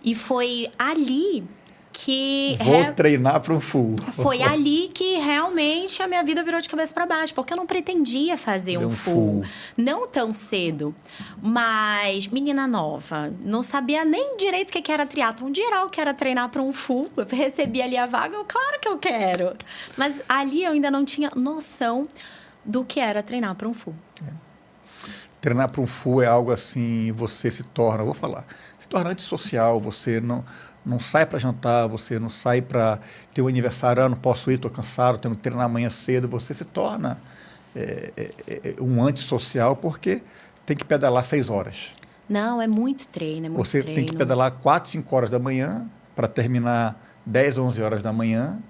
E foi ali que... Vou treinar para o full. Foi ali que realmente a minha vida virou de cabeça para baixo, porque eu não pretendia fazer um full. Não tão cedo, mas menina nova, não sabia nem direito o que era triatlon. Geral, que era treinar para um full, eu recebi ali a vaga, claro que eu quero. Mas ali eu ainda não tinha noção do que era treinar para um full. Treinar para um full é algo assim, você se torna, vou falar, se torna antissocial, você não sai para jantar, você não sai para ter um aniversário, não posso ir, estou cansado, tenho que treinar amanhã cedo, você se torna um antissocial porque tem que pedalar 6 horas. Não, é muito treino, Você tem que pedalar 4, 5 horas da manhã para terminar 10, 11 horas da manhã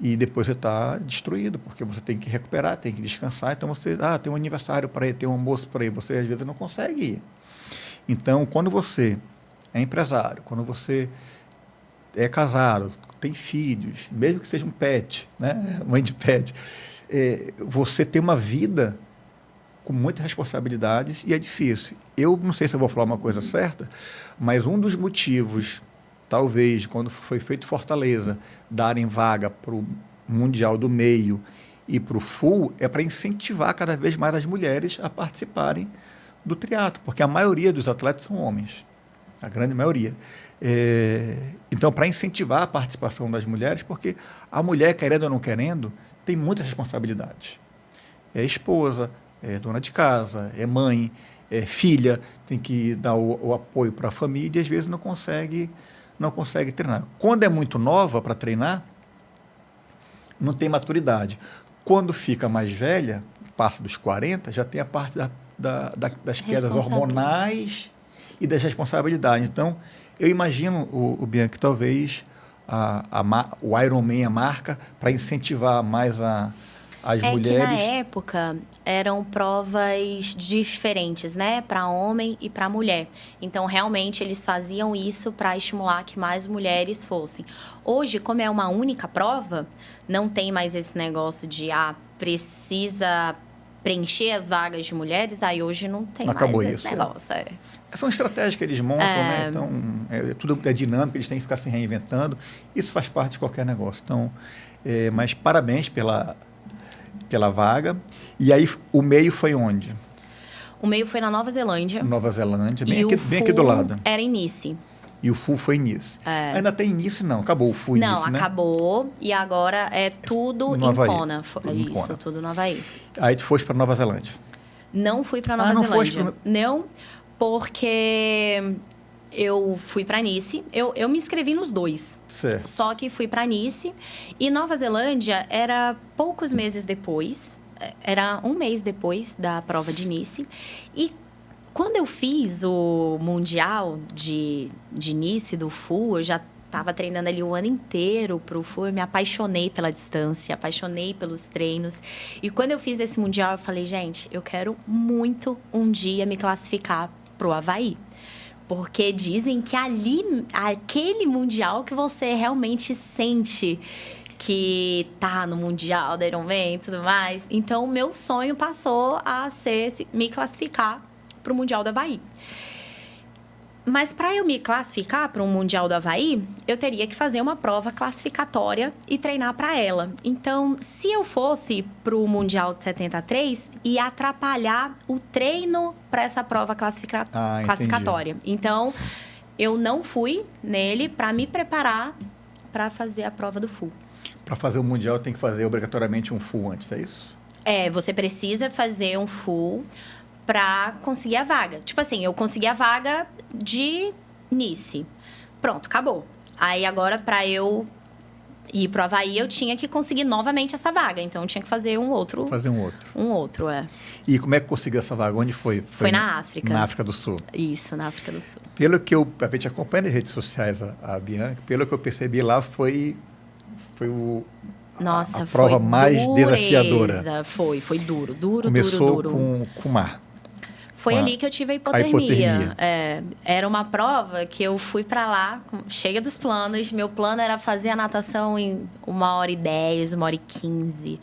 e depois você está destruído, porque você tem que recuperar, tem que descansar, então você tem um aniversário para ir, tem um almoço para ir, você às vezes não consegue ir. Então, quando você é empresário, quando você é casado, tem filhos, mesmo que seja um pet, né? Mãe de pet, você tem uma vida com muitas responsabilidades e é difícil. Eu não sei se eu vou falar uma coisa certa, mas um dos motivos, talvez, quando foi feito Fortaleza, darem vaga para o Mundial do Meio e para o Full, é para incentivar cada vez mais as mulheres a participarem do triatlo, porque a maioria dos atletas são homens. A grande maioria. Então, para incentivar a participação das mulheres, porque a mulher, querendo ou não querendo, tem muitas responsabilidades. É esposa, é dona de casa, é mãe, é filha, tem que dar o apoio para a família e, às vezes, não consegue treinar. Quando é muito nova para treinar, não tem maturidade. Quando fica mais velha, passa dos 40, já tem a parte das quedas hormonais e das responsabilidades. Então, eu imagino, o Bianca, que talvez o Ironman, a marca, para incentivar mais as mulheres... que na época eram provas diferentes, né? Para homem e para mulher. Então, realmente, eles faziam isso para estimular que mais mulheres fossem. Hoje, como é uma única prova, não tem mais esse negócio de, precisa preencher as vagas de mulheres, aí hoje não tem mais esse negócio. São estratégias que eles montam, né? Então, tudo é dinâmico, eles têm que ficar se reinventando. Isso faz parte de qualquer negócio. Então, mas parabéns pela vaga. E aí, o meio foi onde? O meio foi na Nova Zelândia. Nova Zelândia, bem aqui do lado. Era em Nice. E o Full foi em Nice. Ainda tem Nice, não? Acabou o Full em Nice, né? Não, acabou. E agora é tudo em Kona. Isso, tudo no Havaí. Aí tu foste para Nova Zelândia? Não fui para Nova Zelândia. Não, porque eu fui para Nice. Eu me inscrevi nos 2. Certo. Só que fui para Nice. E Nova Zelândia era poucos meses depois. Era um mês depois da prova de Nice. E quando eu fiz o Mundial de Nice, do Full, eu já estava treinando ali o ano inteiro para o Full. Eu me apaixonei pela distância, apaixonei pelos treinos. E quando eu fiz esse Mundial, eu falei, gente, eu quero muito um dia me classificar para o Havaí. Porque dizem que ali, aquele Mundial que você realmente sente que tá no Mundial da Ironman e tudo mais. Então, o meu sonho passou a ser me classificar para o Mundial do Havaí. Mas para eu me classificar para um Mundial do Havaí, eu teria que fazer uma prova classificatória e treinar para ela. Então, se eu fosse para o Mundial de 73, ia atrapalhar o treino para essa prova classificatória. Então, eu não fui nele para me preparar para fazer a prova do Full. Para fazer o Mundial, tem que fazer obrigatoriamente um Full antes, é isso? Você precisa fazer um Full para conseguir a vaga. Tipo assim, eu consegui a vaga de Nice. Pronto, acabou. Aí agora, para eu E pro Havaí eu tinha que conseguir novamente essa vaga. Então eu tinha que fazer um outro. Fazer um outro. Um outro, é. E como é que conseguiu essa vaga? Onde foi? Foi na África. Na África do Sul. Isso, na África do Sul. Pelo que a gente acompanha nas redes sociais a Bianca, pelo que eu percebi lá foi Nossa, a prova mais desafiadora. Foi duro. Começou duro. com o mar. Foi ali que eu tive a hipotermia. Era uma prova que eu fui para lá, cheia dos planos. Meu plano era fazer a natação em 1h10, 1h15.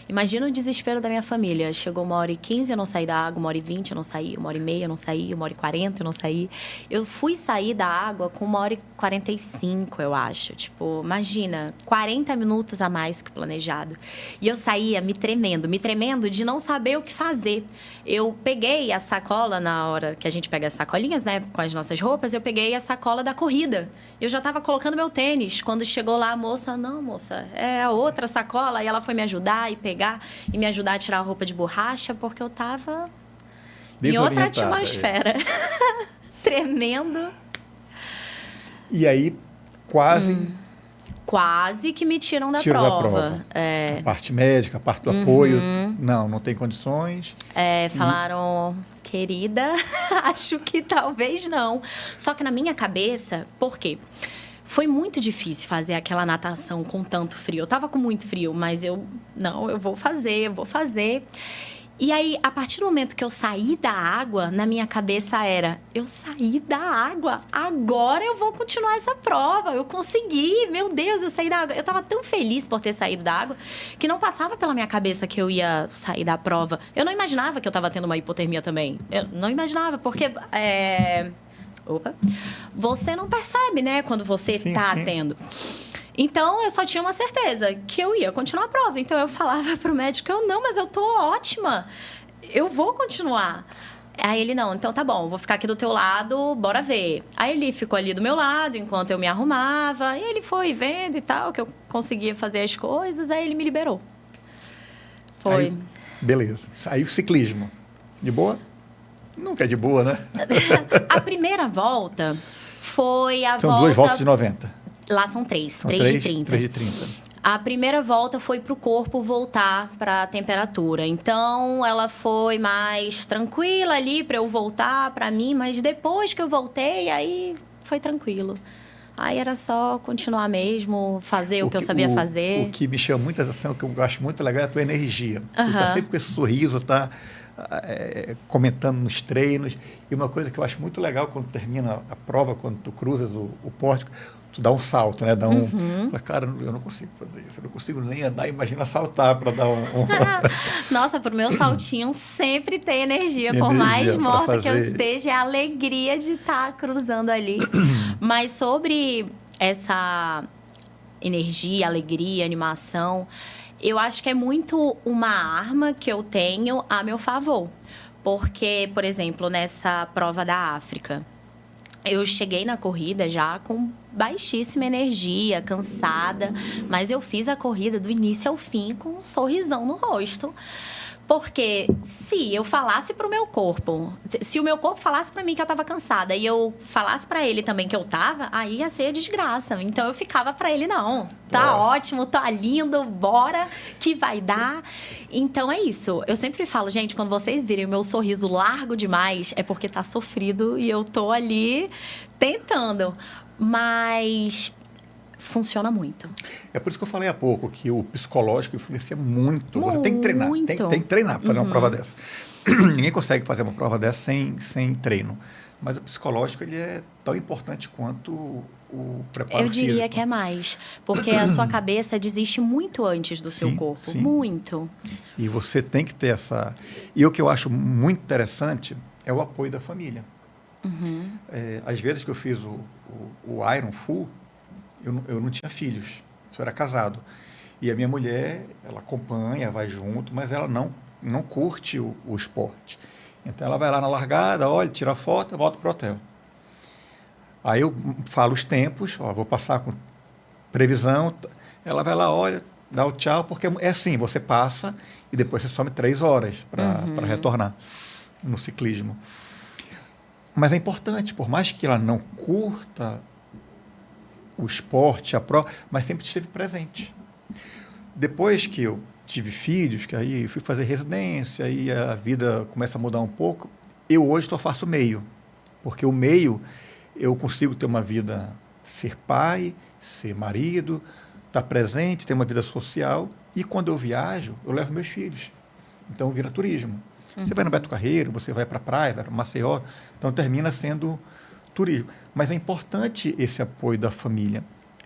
Imagina o desespero da minha família. Chegou 1h15, eu não saí da água, 1h20, eu não saí, 1h30, eu não saí, 1h40, eu não saí. Eu fui sair da água com 1h45, eu acho. Tipo, imagina, 40 minutos a mais que planejado. E eu saía me tremendo de não saber o que fazer. Eu peguei a sacola, na hora que a gente pega as sacolinhas, né, com as nossas roupas, eu peguei a sacola da corrida. Eu já estava colocando meu tênis. Quando chegou lá, a moça, não, moça, é a outra sacola. E ela foi me ajudar e pegar e me ajudar a tirar a roupa de borracha, porque eu estava em outra atmosfera. Tremendo. E aí, quase que me tiram da prova. prova. A parte médica, a parte do apoio, não tem condições. Falaram, querida, acho que talvez não. Só que na minha cabeça, por quê? Foi muito difícil fazer aquela natação com tanto frio. Eu tava com muito frio, mas eu vou fazer. E aí, a partir do momento que eu saí da água, na minha cabeça era, eu saí da água, agora eu vou continuar essa prova. Eu consegui, meu Deus, eu saí da água. Eu tava tão feliz por ter saído da água, que não passava pela minha cabeça que eu ia sair da prova. Eu não imaginava que eu tava tendo uma hipotermia também. Eu não imaginava, porque... Você não percebe, né, quando você tá tendo. Então, eu só tinha uma certeza, que eu ia continuar a prova. Então, eu falava pro médico, mas eu tô ótima. Eu vou continuar. Aí ele, não, então tá bom, vou ficar aqui do teu lado, bora ver. Aí ele ficou ali do meu lado, enquanto eu me arrumava. E ele foi vendo e tal, que eu conseguia fazer as coisas. Aí ele me liberou. Foi. Aí, beleza. Aí o ciclismo. De boa? Nunca é de boa, né? A primeira volta foi a volta... São 2 voltas de 90. Lá são 3 de 30. 3 de 30. A primeira volta foi para o corpo voltar para a temperatura. Então, ela foi mais tranquila ali para eu voltar para mim. Mas depois que eu voltei, aí foi tranquilo. Aí era só continuar mesmo, fazer o que eu sabia fazer. O que me chama muita atenção, o que eu acho muito legal é a tua energia. Tu tá sempre com esse sorriso, tá... comentando nos treinos. E uma coisa que eu acho muito legal quando termina a prova, quando tu cruzas o pórtico, tu dá um salto, né? Cara, eu não consigo fazer isso, eu não consigo nem andar, imagina saltar para dar Nossa, pro meu saltinho sempre tem energia, por mais morta que eu esteja, é a alegria de estar cruzando ali. Mas sobre essa energia, alegria, animação, eu acho que é muito uma arma que eu tenho a meu favor. Porque, por exemplo, nessa prova da África, eu cheguei na corrida já com baixíssima energia, cansada. Mas eu fiz a corrida do início ao fim com um sorrisão no rosto. Porque se eu falasse pro meu corpo, se o meu corpo falasse para mim que eu tava cansada e eu falasse para ele também que eu tava, aí ia ser desgraça. Então eu ficava para ele, não, tá ótimo, tá lindo, bora, que vai dar. Então é isso. Eu sempre falo, gente, quando vocês virem o meu sorriso largo demais, é porque tá sofrido e eu tô ali tentando. Mas... funciona muito. É por isso que eu falei há pouco que o psicológico influencia muito. Você tem que treinar, tem que treinar para fazer uma prova dessa. Ninguém consegue fazer uma prova dessa sem treino. Mas o psicológico ele é tão importante quanto o preparo físico. Eu diria que é mais, porque a sua cabeça desiste muito antes do seu corpo. Sim. Muito. E você tem que ter essa... E o que eu acho muito interessante é o apoio da família. Às vezes que eu fiz o Iron Full, eu não tinha filhos, eu era casado. E a minha mulher, ela acompanha, vai junto, mas ela não curte o esporte. Então, ela vai lá na largada, olha, tira a foto, volta para o hotel. Aí eu falo os tempos, vou passar com previsão. Ela vai lá, olha, dá o tchau, porque é assim, você passa e depois você some 3 horas para retornar no ciclismo. Mas é importante, por mais que ela não curta o esporte, a prova, mas sempre esteve presente. Depois que eu tive filhos, que aí fui fazer residência, aí a vida começa a mudar um pouco, eu hoje só faço meio, porque o meio eu consigo ter uma vida, ser pai, ser marido, estar presente, ter uma vida social, e quando eu viajo, eu levo meus filhos. Então vira turismo. Você vai no Beto Carreiro, você vai para a praia, vai para Maceió, então termina sendo turismo. Mas é importante esse apoio da família.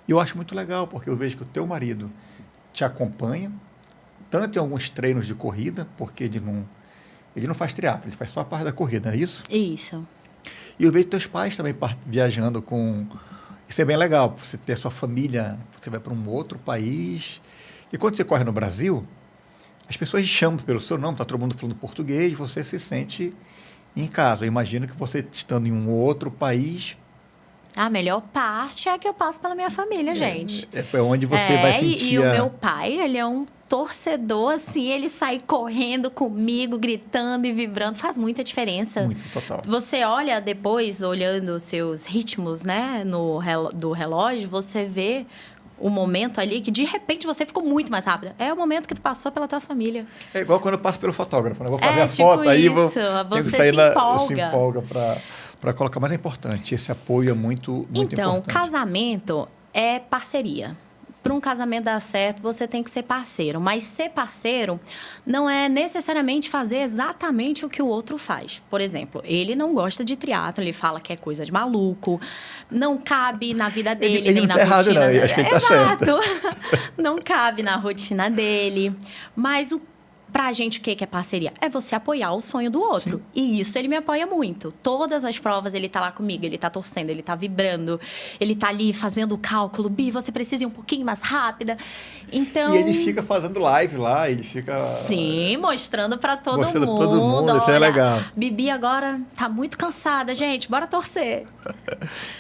E eu acho muito legal, porque eu vejo que o teu marido te acompanha, tanto em alguns treinos de corrida, porque ele não faz triatlo, ele faz só a parte da corrida, não é isso? Isso. E eu vejo teus pais também viajando com... Isso é bem legal, você ter a sua família, você vai para um outro país. E quando você corre no Brasil, as pessoas chamam pelo seu nome, está todo mundo falando português, você se sente em casa. Eu imagino que você estando em um outro país... A melhor parte é que eu passo pela minha família, gente. É onde você vai sentir e o meu pai, ele é um torcedor, assim, ele sai correndo comigo, gritando e vibrando, faz muita diferença. Muito, total. Você olha depois, olhando os seus ritmos, né, do relógio, você vê o momento ali que, de repente, você ficou muito mais rápida. É o momento que tu passou pela tua família. É igual quando eu passo pelo fotógrafo, né? Vou fazer a foto, aí você se empolga para colocar. Mas é importante, esse apoio é muito importante. Então, casamento é parceria. Para um casamento dar certo, você tem que ser parceiro. Mas ser parceiro não é necessariamente fazer exatamente o que o outro faz. Por exemplo, ele não gosta de triatlo, ele fala que é coisa de maluco, não cabe na vida dele, ele nem não na tá rotina errado, não. dele. Acho que ele tá certo. Não cabe na rotina dele. Mas pra gente, o que é parceria? É você apoiar o sonho do outro. Sim. E isso ele me apoia muito. Todas as provas ele tá lá comigo, ele tá torcendo, ele tá vibrando, ele tá ali fazendo o cálculo. Bi, você precisa ir um pouquinho mais rápida. Então... E ele fica fazendo live lá, ele fica... Sim, mostrando pra todo mundo. Mostrando todo mundo, isso é legal. Bibi agora tá muito cansada, gente, bora torcer.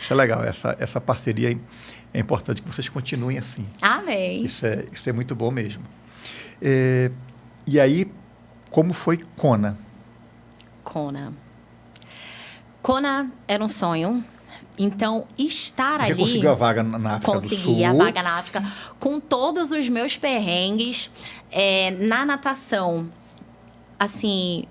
Isso é legal, essa parceria é importante que vocês continuem assim. Amém. Isso é muito bom mesmo. E aí, como foi Kona? Kona era um sonho. Então, estar ali... Você conseguiu a vaga na África do Sul? Consegui a vaga na África. Com todos os meus perrengues. Na natação, assim...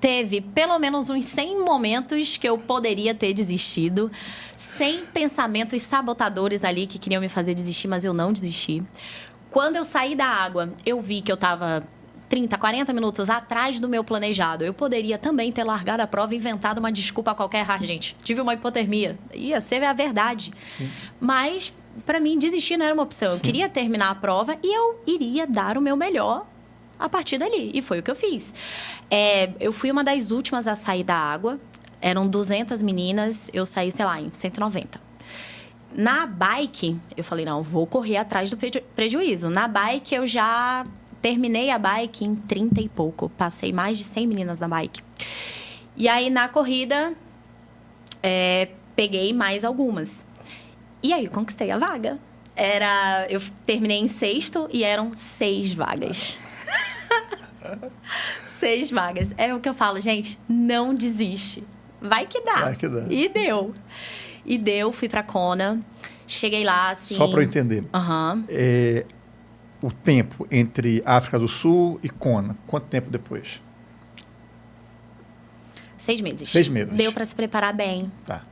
Teve pelo menos uns 100 momentos que eu poderia ter desistido. 100 pensamentos sabotadores ali que queriam me fazer desistir, mas eu não desisti. Quando eu saí da água, eu vi que eu estava 30, 40 minutos atrás do meu planejado. Eu poderia também ter largado a prova e inventado uma desculpa qualquer. Gente, tive uma hipotermia. Ia ser a verdade. Sim. Mas, para mim, desistir não era uma opção. Eu queria terminar a prova e eu iria dar o meu melhor a partir dali. E foi o que eu fiz. Eu fui uma das últimas a sair da água. Eram 200 meninas. Eu saí, sei lá, em 190. Na bike, eu falei, não, vou correr atrás do prejuízo. Na bike, eu já terminei a bike em 30 e pouco. Passei mais de 100 meninas na bike. E aí, na corrida, peguei mais algumas. E aí, eu conquistei a vaga. Eu terminei em 6º e eram 6 vagas. 6 vagas. É o que eu falo, gente, não desiste. Vai que dá. Vai que dá. E deu, fui pra Kona. Cheguei lá, assim... Só para eu entender. O tempo entre África do Sul e Kona, quanto tempo depois? 6 meses. 6 meses. Deu para se preparar bem. Tá.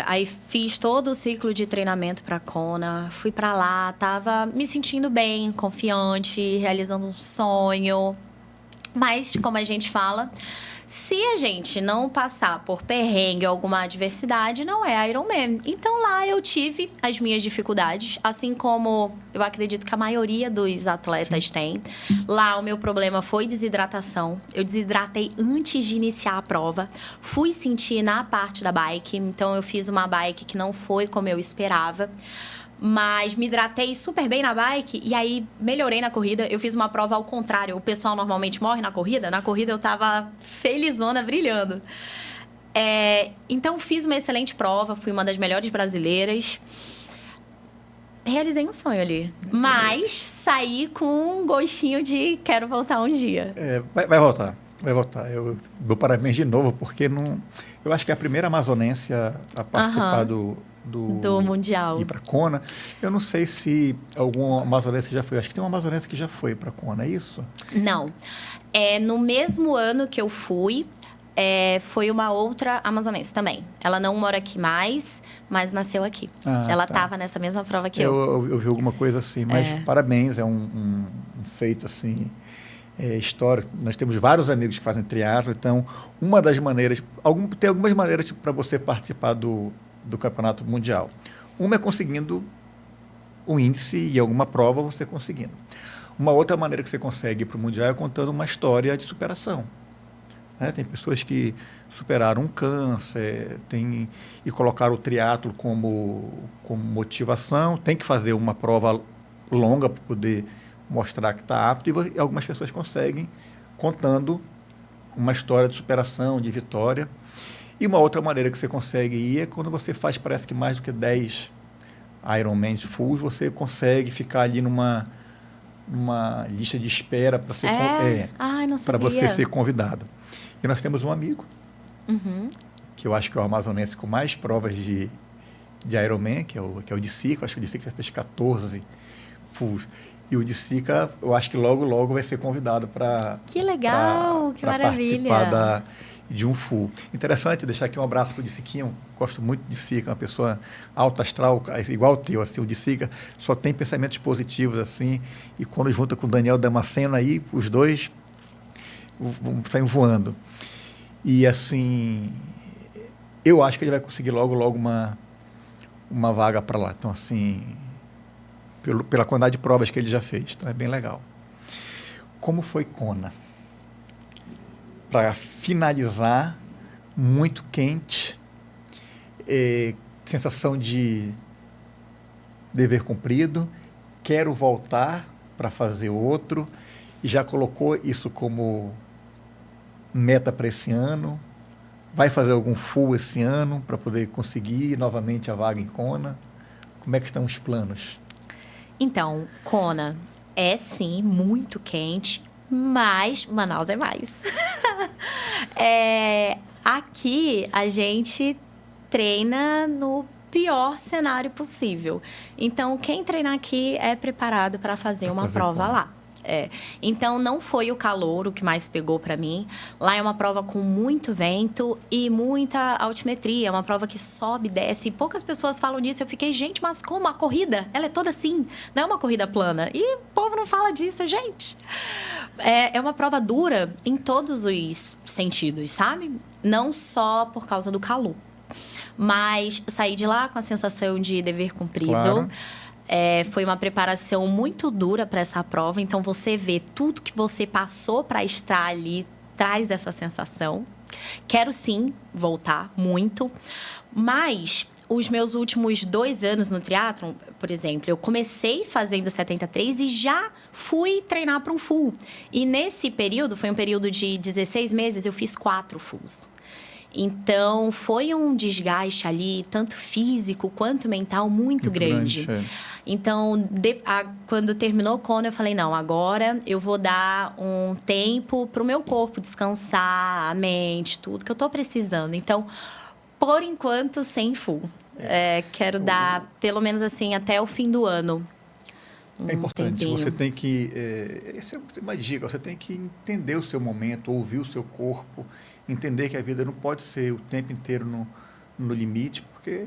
Aí fiz todo o ciclo de treinamento para Kona. Fui para lá, tava me sentindo bem, confiante, realizando um sonho. Mas, como a gente fala... Se a gente não passar por perrengue ou alguma adversidade, não é Ironman. Então, lá eu tive as minhas dificuldades, assim como eu acredito que a maioria dos atletas tem. Lá, o meu problema foi desidratação. Eu desidratei antes de iniciar a prova. Fui sentir na parte da bike. Então, eu fiz uma bike que não foi como eu esperava. Mas me hidratei super bem na bike e aí melhorei na corrida. Eu fiz uma prova ao contrário. O pessoal normalmente morre na corrida. Na corrida eu tava felizona, brilhando. Então fiz uma excelente prova. Fui uma das melhores brasileiras. Realizei um sonho ali. Mas saí com um gostinho de quero voltar um dia. Vai voltar. Vai voltar. Eu dou parabéns de novo, porque não, eu acho que é a primeira amazonense a participar do Mundial. Ir para Kona. Eu não sei se algum amazonense já foi. Acho que tem uma amazonense que já foi para Kona, é isso? Não. No mesmo ano que eu fui, foi uma outra amazonense também. Ela não mora aqui mais, mas nasceu aqui. Ela estava nessa mesma prova que eu. Eu vi alguma coisa assim, mas parabéns, é um feito assim, histórico. Nós temos vários amigos que fazem triatlo, então uma das maneiras, tem algumas maneiras para você participar do campeonato mundial. Uma é conseguindo o índice e alguma prova você conseguindo. Uma outra maneira que você consegue ir para o mundial é contando uma história de superação. Tem pessoas que superaram um câncer, e colocaram o triatlo como motivação, tem que fazer uma prova longa para poder mostrar que está apto, e algumas pessoas conseguem contando uma história de superação, de vitória. E uma outra maneira que você consegue ir é quando você faz, parece que mais do que 10 Ironman fulls, você consegue ficar ali numa lista de espera para você ser convidado. E nós temos um amigo, que eu acho que é o amazonense com mais provas de Ironman, que é o Dicica. Acho que o Dicica já fez 14 fulls. E o Dicica, eu acho que logo, logo vai ser convidado para... Que legal, que maravilha. Participar de um full. Interessante deixar aqui um abraço para o Diciquinho. Gosto muito de Dicica, uma pessoa alta astral, igual o teu. Assim, o Dicica só tem pensamentos positivos, assim, e quando junta com o Daniel Damasceno, aí os dois saem voando. E, assim, eu acho que ele vai conseguir logo, logo uma vaga para lá. Então, assim, pela quantidade de provas que ele já fez. Então, é bem legal. Como foi Kona? Para finalizar, muito quente, sensação de dever cumprido, quero voltar para fazer outro, e já colocou isso como meta para esse ano, vai fazer algum full esse ano para poder conseguir novamente a vaga em Kona? Como é que estão os planos? Então, Kona é sim muito quente, mas Manaus é mais. Aqui a gente treina no pior cenário possível. Então, quem treinar aqui é preparado para fazer uma prova lá. Então, não foi o calor o que mais pegou para mim. Lá é uma prova com muito vento e muita altimetria. É uma prova que sobe e desce. E poucas pessoas falam disso. Eu fiquei, gente, mas como? A corrida, ela é toda assim. Não é uma corrida plana. E o povo não fala disso, gente. É uma prova dura em todos os sentidos, sabe? Não só por causa do calor. Mas saí de lá com a sensação de dever cumprido. Claro. Foi uma preparação muito dura para essa prova. Então, você vê tudo que você passou para estar ali, traz essa sensação. Quero, sim, voltar muito. Mas os meus últimos 2 anos no triatlon, por exemplo, eu comecei fazendo 73 e já fui treinar para um full. E nesse período, foi um período de 16 meses, eu fiz 4 fulls. Então, foi um desgaste ali, tanto físico quanto mental, muito grande. Então, quando terminou o Kona, eu falei, não, agora eu vou dar um tempo para o meu corpo descansar, a mente, tudo que eu estou precisando. Então, por enquanto, sem full. Quero dar, pelo menos assim, até o fim do ano. É importante, você tem que... essa é uma dica, você tem que entender o seu momento, ouvir o seu corpo, entender que a vida não pode ser o tempo inteiro no limite, porque...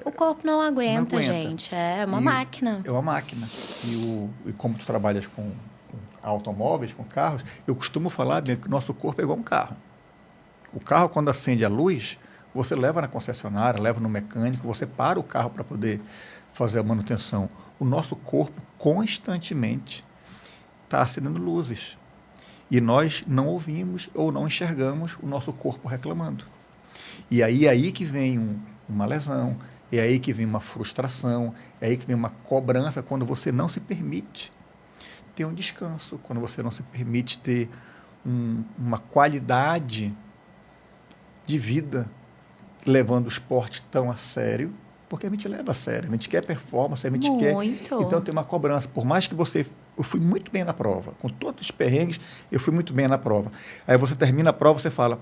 O corpo não aguenta, gente. É uma máquina. É uma máquina. E como tu trabalhas com automóveis, com carros, eu costumo falar bem que o nosso corpo é igual um carro. O carro, quando acende a luz, você leva na concessionária, leva no mecânico, você para o carro para poder fazer a manutenção. O nosso corpo constantemente está acendendo luzes. E nós não ouvimos ou não enxergamos o nosso corpo reclamando. E aí que vem uma lesão, é aí que vem uma frustração, é aí que vem uma cobrança, quando você não se permite ter um descanso, quando você não se permite ter uma qualidade de vida, levando o esporte tão a sério, porque a gente leva a sério, a gente quer performance, a gente quer... Então tem uma cobrança, por mais que você eu fui muito bem na prova. Com todos os perrengues, eu fui muito bem na prova. Aí você termina a prova, você fala,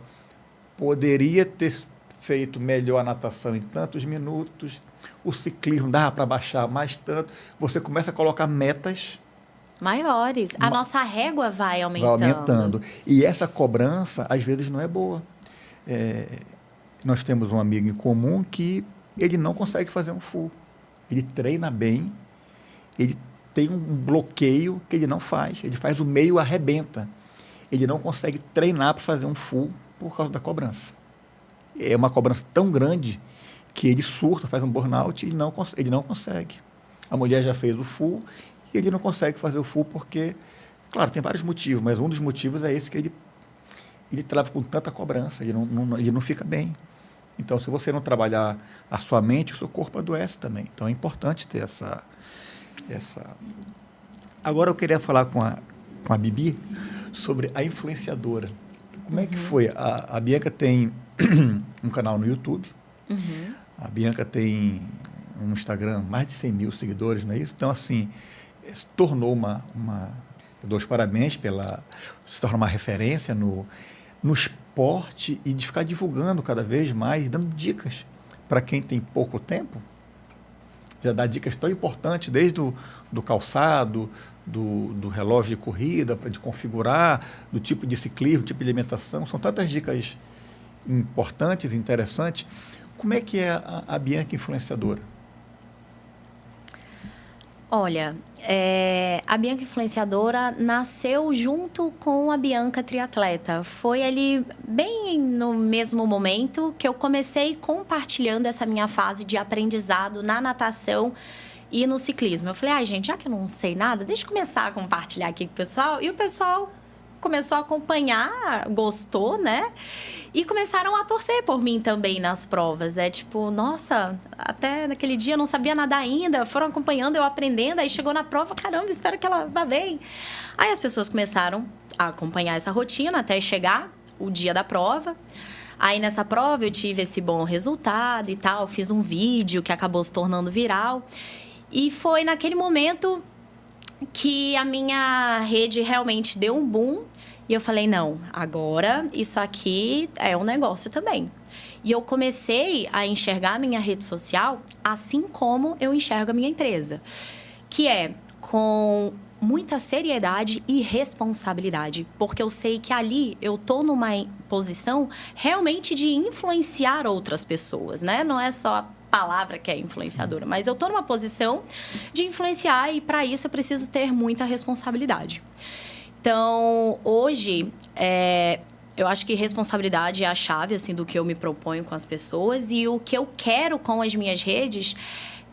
poderia ter feito melhor a natação em tantos minutos, o ciclismo dava para baixar mais tanto. Você começa a colocar metas Maiores. A nossa régua vai aumentando. vai aumentando. E essa cobrança, às vezes, não é boa. Nós temos um amigo em comum que ele não consegue fazer um full. Ele treina bem, ele tem um bloqueio que ele não faz. Ele faz o meio, arrebenta. Ele não consegue treinar para fazer um full por causa da cobrança. É uma cobrança tão grande que ele surta, faz um burnout e ele não consegue. A mulher já fez o full e ele não consegue fazer o full porque, claro, tem vários motivos, mas um dos motivos é esse que ele trava com tanta cobrança, ele não fica bem. Então, se você não trabalhar a sua mente, o seu corpo adoece também. Então, é importante ter essa... Agora, eu queria falar com a Bibi sobre a influenciadora. Como é que foi? A Bianca tem um canal no YouTube. A Bianca tem um Instagram, mais de 100 mil seguidores, não é isso? Então, assim, se tornou eu dou os parabéns se tornar uma referência no esporte e de ficar divulgando cada vez mais, dando dicas para quem tem pouco tempo. Já dá dicas tão importantes, desde do calçado, do relógio de corrida, de configurar, do tipo de ciclismo, do tipo de alimentação. São tantas dicas importantes, interessantes. Como é que é a Bianca influenciadora? Olha, a Bianca Influenciadora nasceu junto com a Bianca Triatleta. Foi ali, bem no mesmo momento, que eu comecei compartilhando essa minha fase de aprendizado na natação e no ciclismo. Eu falei, gente, já que eu não sei nada, deixa eu começar a compartilhar aqui com o pessoal. E o pessoal começou a acompanhar, gostou, né? E começaram a torcer por mim também nas provas. Tipo, nossa, até naquele dia eu não sabia nadar ainda, foram acompanhando, eu aprendendo, aí chegou na prova, caramba, espero que ela vá bem. Aí as pessoas começaram a acompanhar essa rotina até chegar o dia da prova. Aí nessa prova eu tive esse bom resultado e tal, fiz um vídeo que acabou se tornando viral. E foi naquele momento que a minha rede realmente deu um boom. E eu falei, não, agora isso aqui é um negócio também. E eu comecei a enxergar a minha rede social assim como eu enxergo a minha empresa. Que é com muita seriedade e responsabilidade. Porque eu sei que ali eu tô numa posição realmente de influenciar outras pessoas, né? Não é só a palavra que é influenciadora, mas eu tô numa posição de influenciar e para isso eu preciso ter muita responsabilidade. Então, hoje, eu acho que responsabilidade é a chave, assim, do que eu me proponho com as pessoas. E o que eu quero com as minhas redes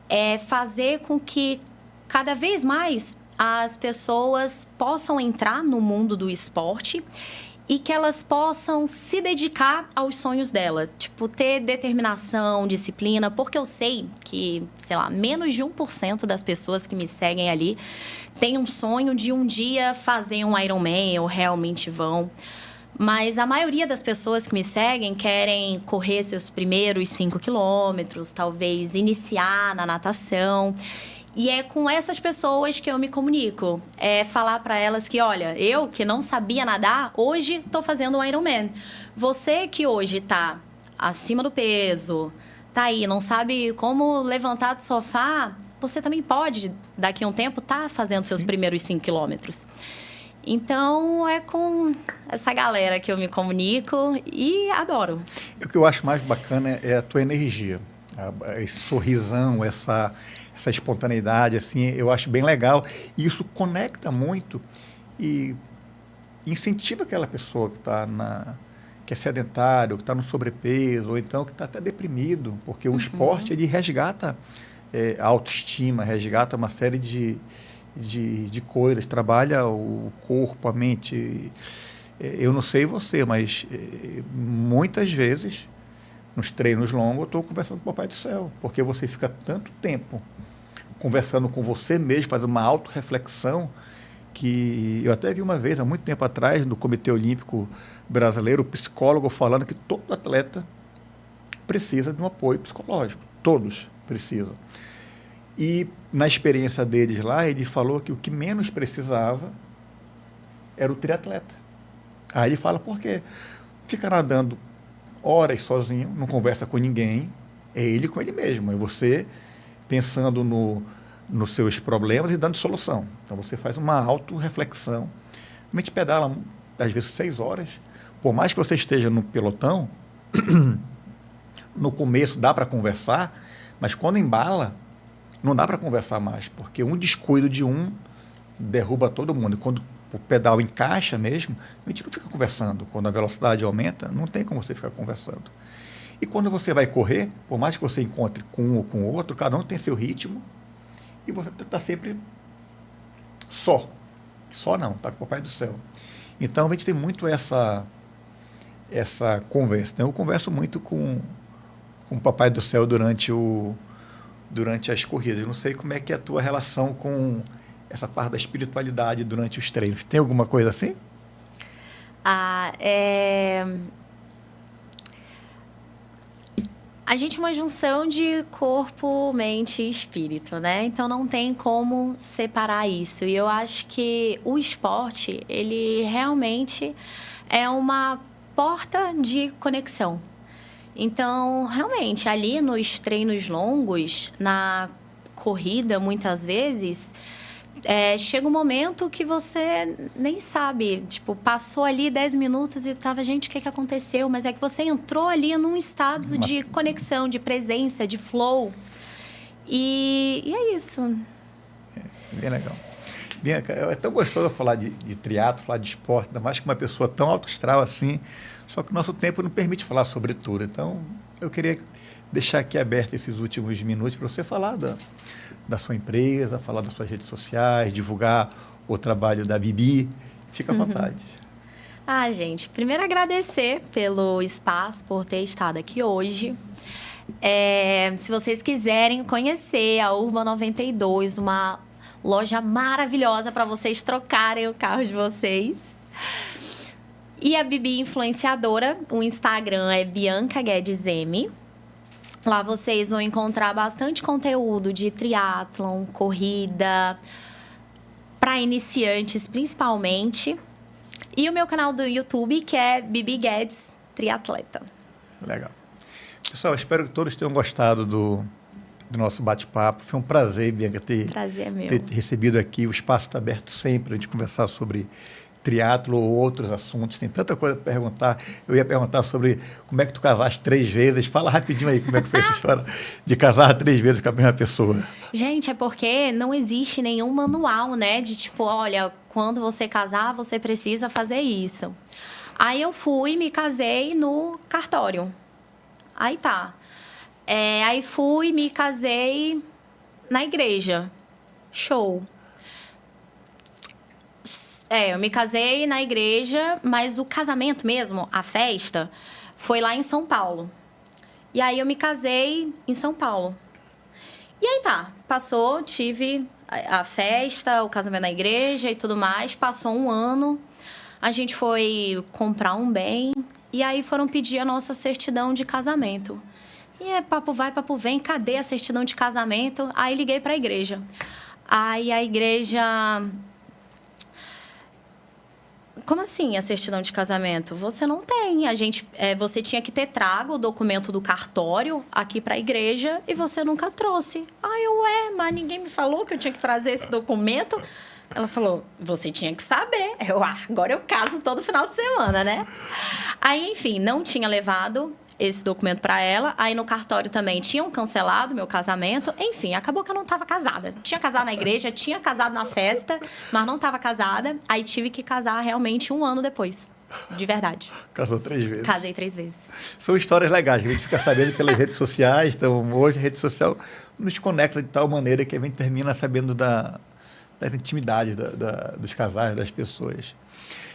é fazer com que, cada vez mais, as pessoas possam entrar no mundo do esporte e que elas possam se dedicar aos sonhos dela. Tipo, ter determinação, disciplina, porque eu sei que, sei lá, menos de 1% das pessoas que me seguem ali tem um sonho de um dia fazer um Ironman ou realmente vão. Mas a maioria das pessoas que me seguem querem correr seus primeiros 5 quilômetros, talvez iniciar na natação. E é com essas pessoas que eu me comunico. É falar para elas que, olha, eu que não sabia nadar, hoje estou fazendo um Ironman. Você que hoje está acima do peso, tá aí, não sabe como levantar do sofá, você também pode, daqui a um tempo, estar fazendo seus primeiros 5 quilômetros. Então, é com essa galera que eu me comunico e adoro. O que eu acho mais bacana é a tua energia, esse sorrisão, essa espontaneidade, assim, eu acho bem legal. E isso conecta muito e incentiva aquela pessoa que é sedentário, que está no sobrepeso, ou então que está até deprimido, porque o esporte, ele resgata a autoestima, resgata uma série de coisas, trabalha o corpo, a mente. Eu não sei você, mas muitas vezes, nos treinos longos, eu estou conversando com o Papai do Céu, porque você fica tanto tempo conversando com você mesmo, fazendo uma autorreflexão, que eu até vi uma vez, há muito tempo atrás, no Comitê Olímpico Brasileiro, o psicólogo falando que todo atleta precisa de um apoio psicológico, todos precisam. E na experiência deles lá, ele falou que o que menos precisava era o triatleta. Aí ele fala, por quê? Fica nadando horas sozinho, não conversa com ninguém, é ele com ele mesmo, é você pensando nos seus problemas e dando solução. Então você faz uma autorreflexão. A gente pedala, às vezes, 6 horas. Por mais que você esteja no pelotão, no começo dá para conversar, mas quando embala, não dá para conversar mais, porque um descuido de um derruba todo mundo. E quando o pedal encaixa mesmo, a gente não fica conversando. Quando a velocidade aumenta, não tem como você ficar conversando. E quando você vai correr, por mais que você encontre com um ou com o outro, cada um tem seu ritmo, e você está sempre só. Só não, está com o Papai do Céu. Então, a gente tem muito essa conversa. Então, eu converso muito com o Papai do Céu durante as corridas. Eu não sei como é que é a tua relação com essa parte da espiritualidade durante os treinos. Tem alguma coisa assim? A gente é uma junção de corpo, mente e espírito, né? Então não tem como separar isso. E eu acho que o esporte, ele realmente é uma porta de conexão. Então, realmente, ali nos treinos longos, na corrida, muitas vezes, chega um momento que você nem sabe. Tipo, passou ali 10 minutos e tava, gente, o que aconteceu? Mas é que você entrou ali num estado de conexão, de presença, de flow. E é isso. Bem legal. Bianca, é tão gostoso falar de triatlo, falar de esporte, ainda mais com uma pessoa tão alto astral assim. Só que o nosso tempo não permite falar sobre tudo. Então, eu queria deixar aqui aberto esses últimos minutos para você falar da sua empresa, falar das suas redes sociais, divulgar o trabalho da Bibi. Fica à vontade. Gente, primeiro agradecer pelo espaço, por ter estado aqui hoje. Se vocês quiserem conhecer a Urban 92, uma loja maravilhosa para vocês trocarem o carro de vocês. E a Bibi Influenciadora, o Instagram é Bianca Guedes M. Lá vocês vão encontrar bastante conteúdo de triatlon, corrida, para iniciantes principalmente. E o meu canal do YouTube, que é Bibi Guedes Triatleta. Legal. Pessoal, espero que todos tenham gostado do nosso bate-papo. Foi um prazer, Bianca, ter recebido aqui. O espaço está aberto sempre para a gente conversar sobre triatlo ou outros assuntos. Tem tanta coisa para perguntar. Eu ia perguntar sobre como é que tu casaste 3 vezes. Fala rapidinho aí como é que foi essa história de casar 3 vezes com a mesma pessoa. Gente, é porque não existe nenhum manual, né? De tipo, olha, quando você casar, você precisa fazer isso. Aí eu fui, me casei no cartório. Aí tá. Aí fui, me casei na igreja. Show. Eu me casei na igreja, mas o casamento mesmo, a festa, foi lá em São Paulo. E aí eu me casei em São Paulo. E aí tá, passou, tive a festa, o casamento na igreja e tudo mais. Passou um ano, a gente foi comprar um bem e aí foram pedir a nossa certidão de casamento. E papo vai, papo vem, cadê a certidão de casamento? Aí liguei pra igreja. Aí a igreja... Como assim a certidão de casamento? Você não tem. Você tinha que ter trago o documento do cartório aqui para a igreja e você nunca trouxe. Mas ninguém me falou que eu tinha que trazer esse documento. Ela falou, você tinha que saber. Agora eu caso todo final de semana, né? Aí, enfim, não tinha levado esse documento para ela. Aí no cartório também tinham cancelado meu casamento. Enfim, acabou que eu não estava casada. Tinha casado na igreja, tinha casado na festa, mas não estava casada. Aí tive que casar realmente 1 ano depois. De verdade. Casou 3 vezes. Casei 3 vezes. São histórias legais, que a gente fica sabendo pelas redes sociais. Então, hoje a rede social nos conecta de tal maneira que a gente termina sabendo das intimidades dos casais, das pessoas.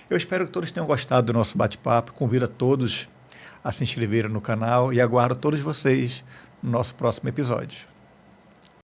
Eu espero que todos tenham gostado do nosso bate-papo. Convido a todos a se inscreverem no canal e aguardo todos vocês no nosso próximo episódio.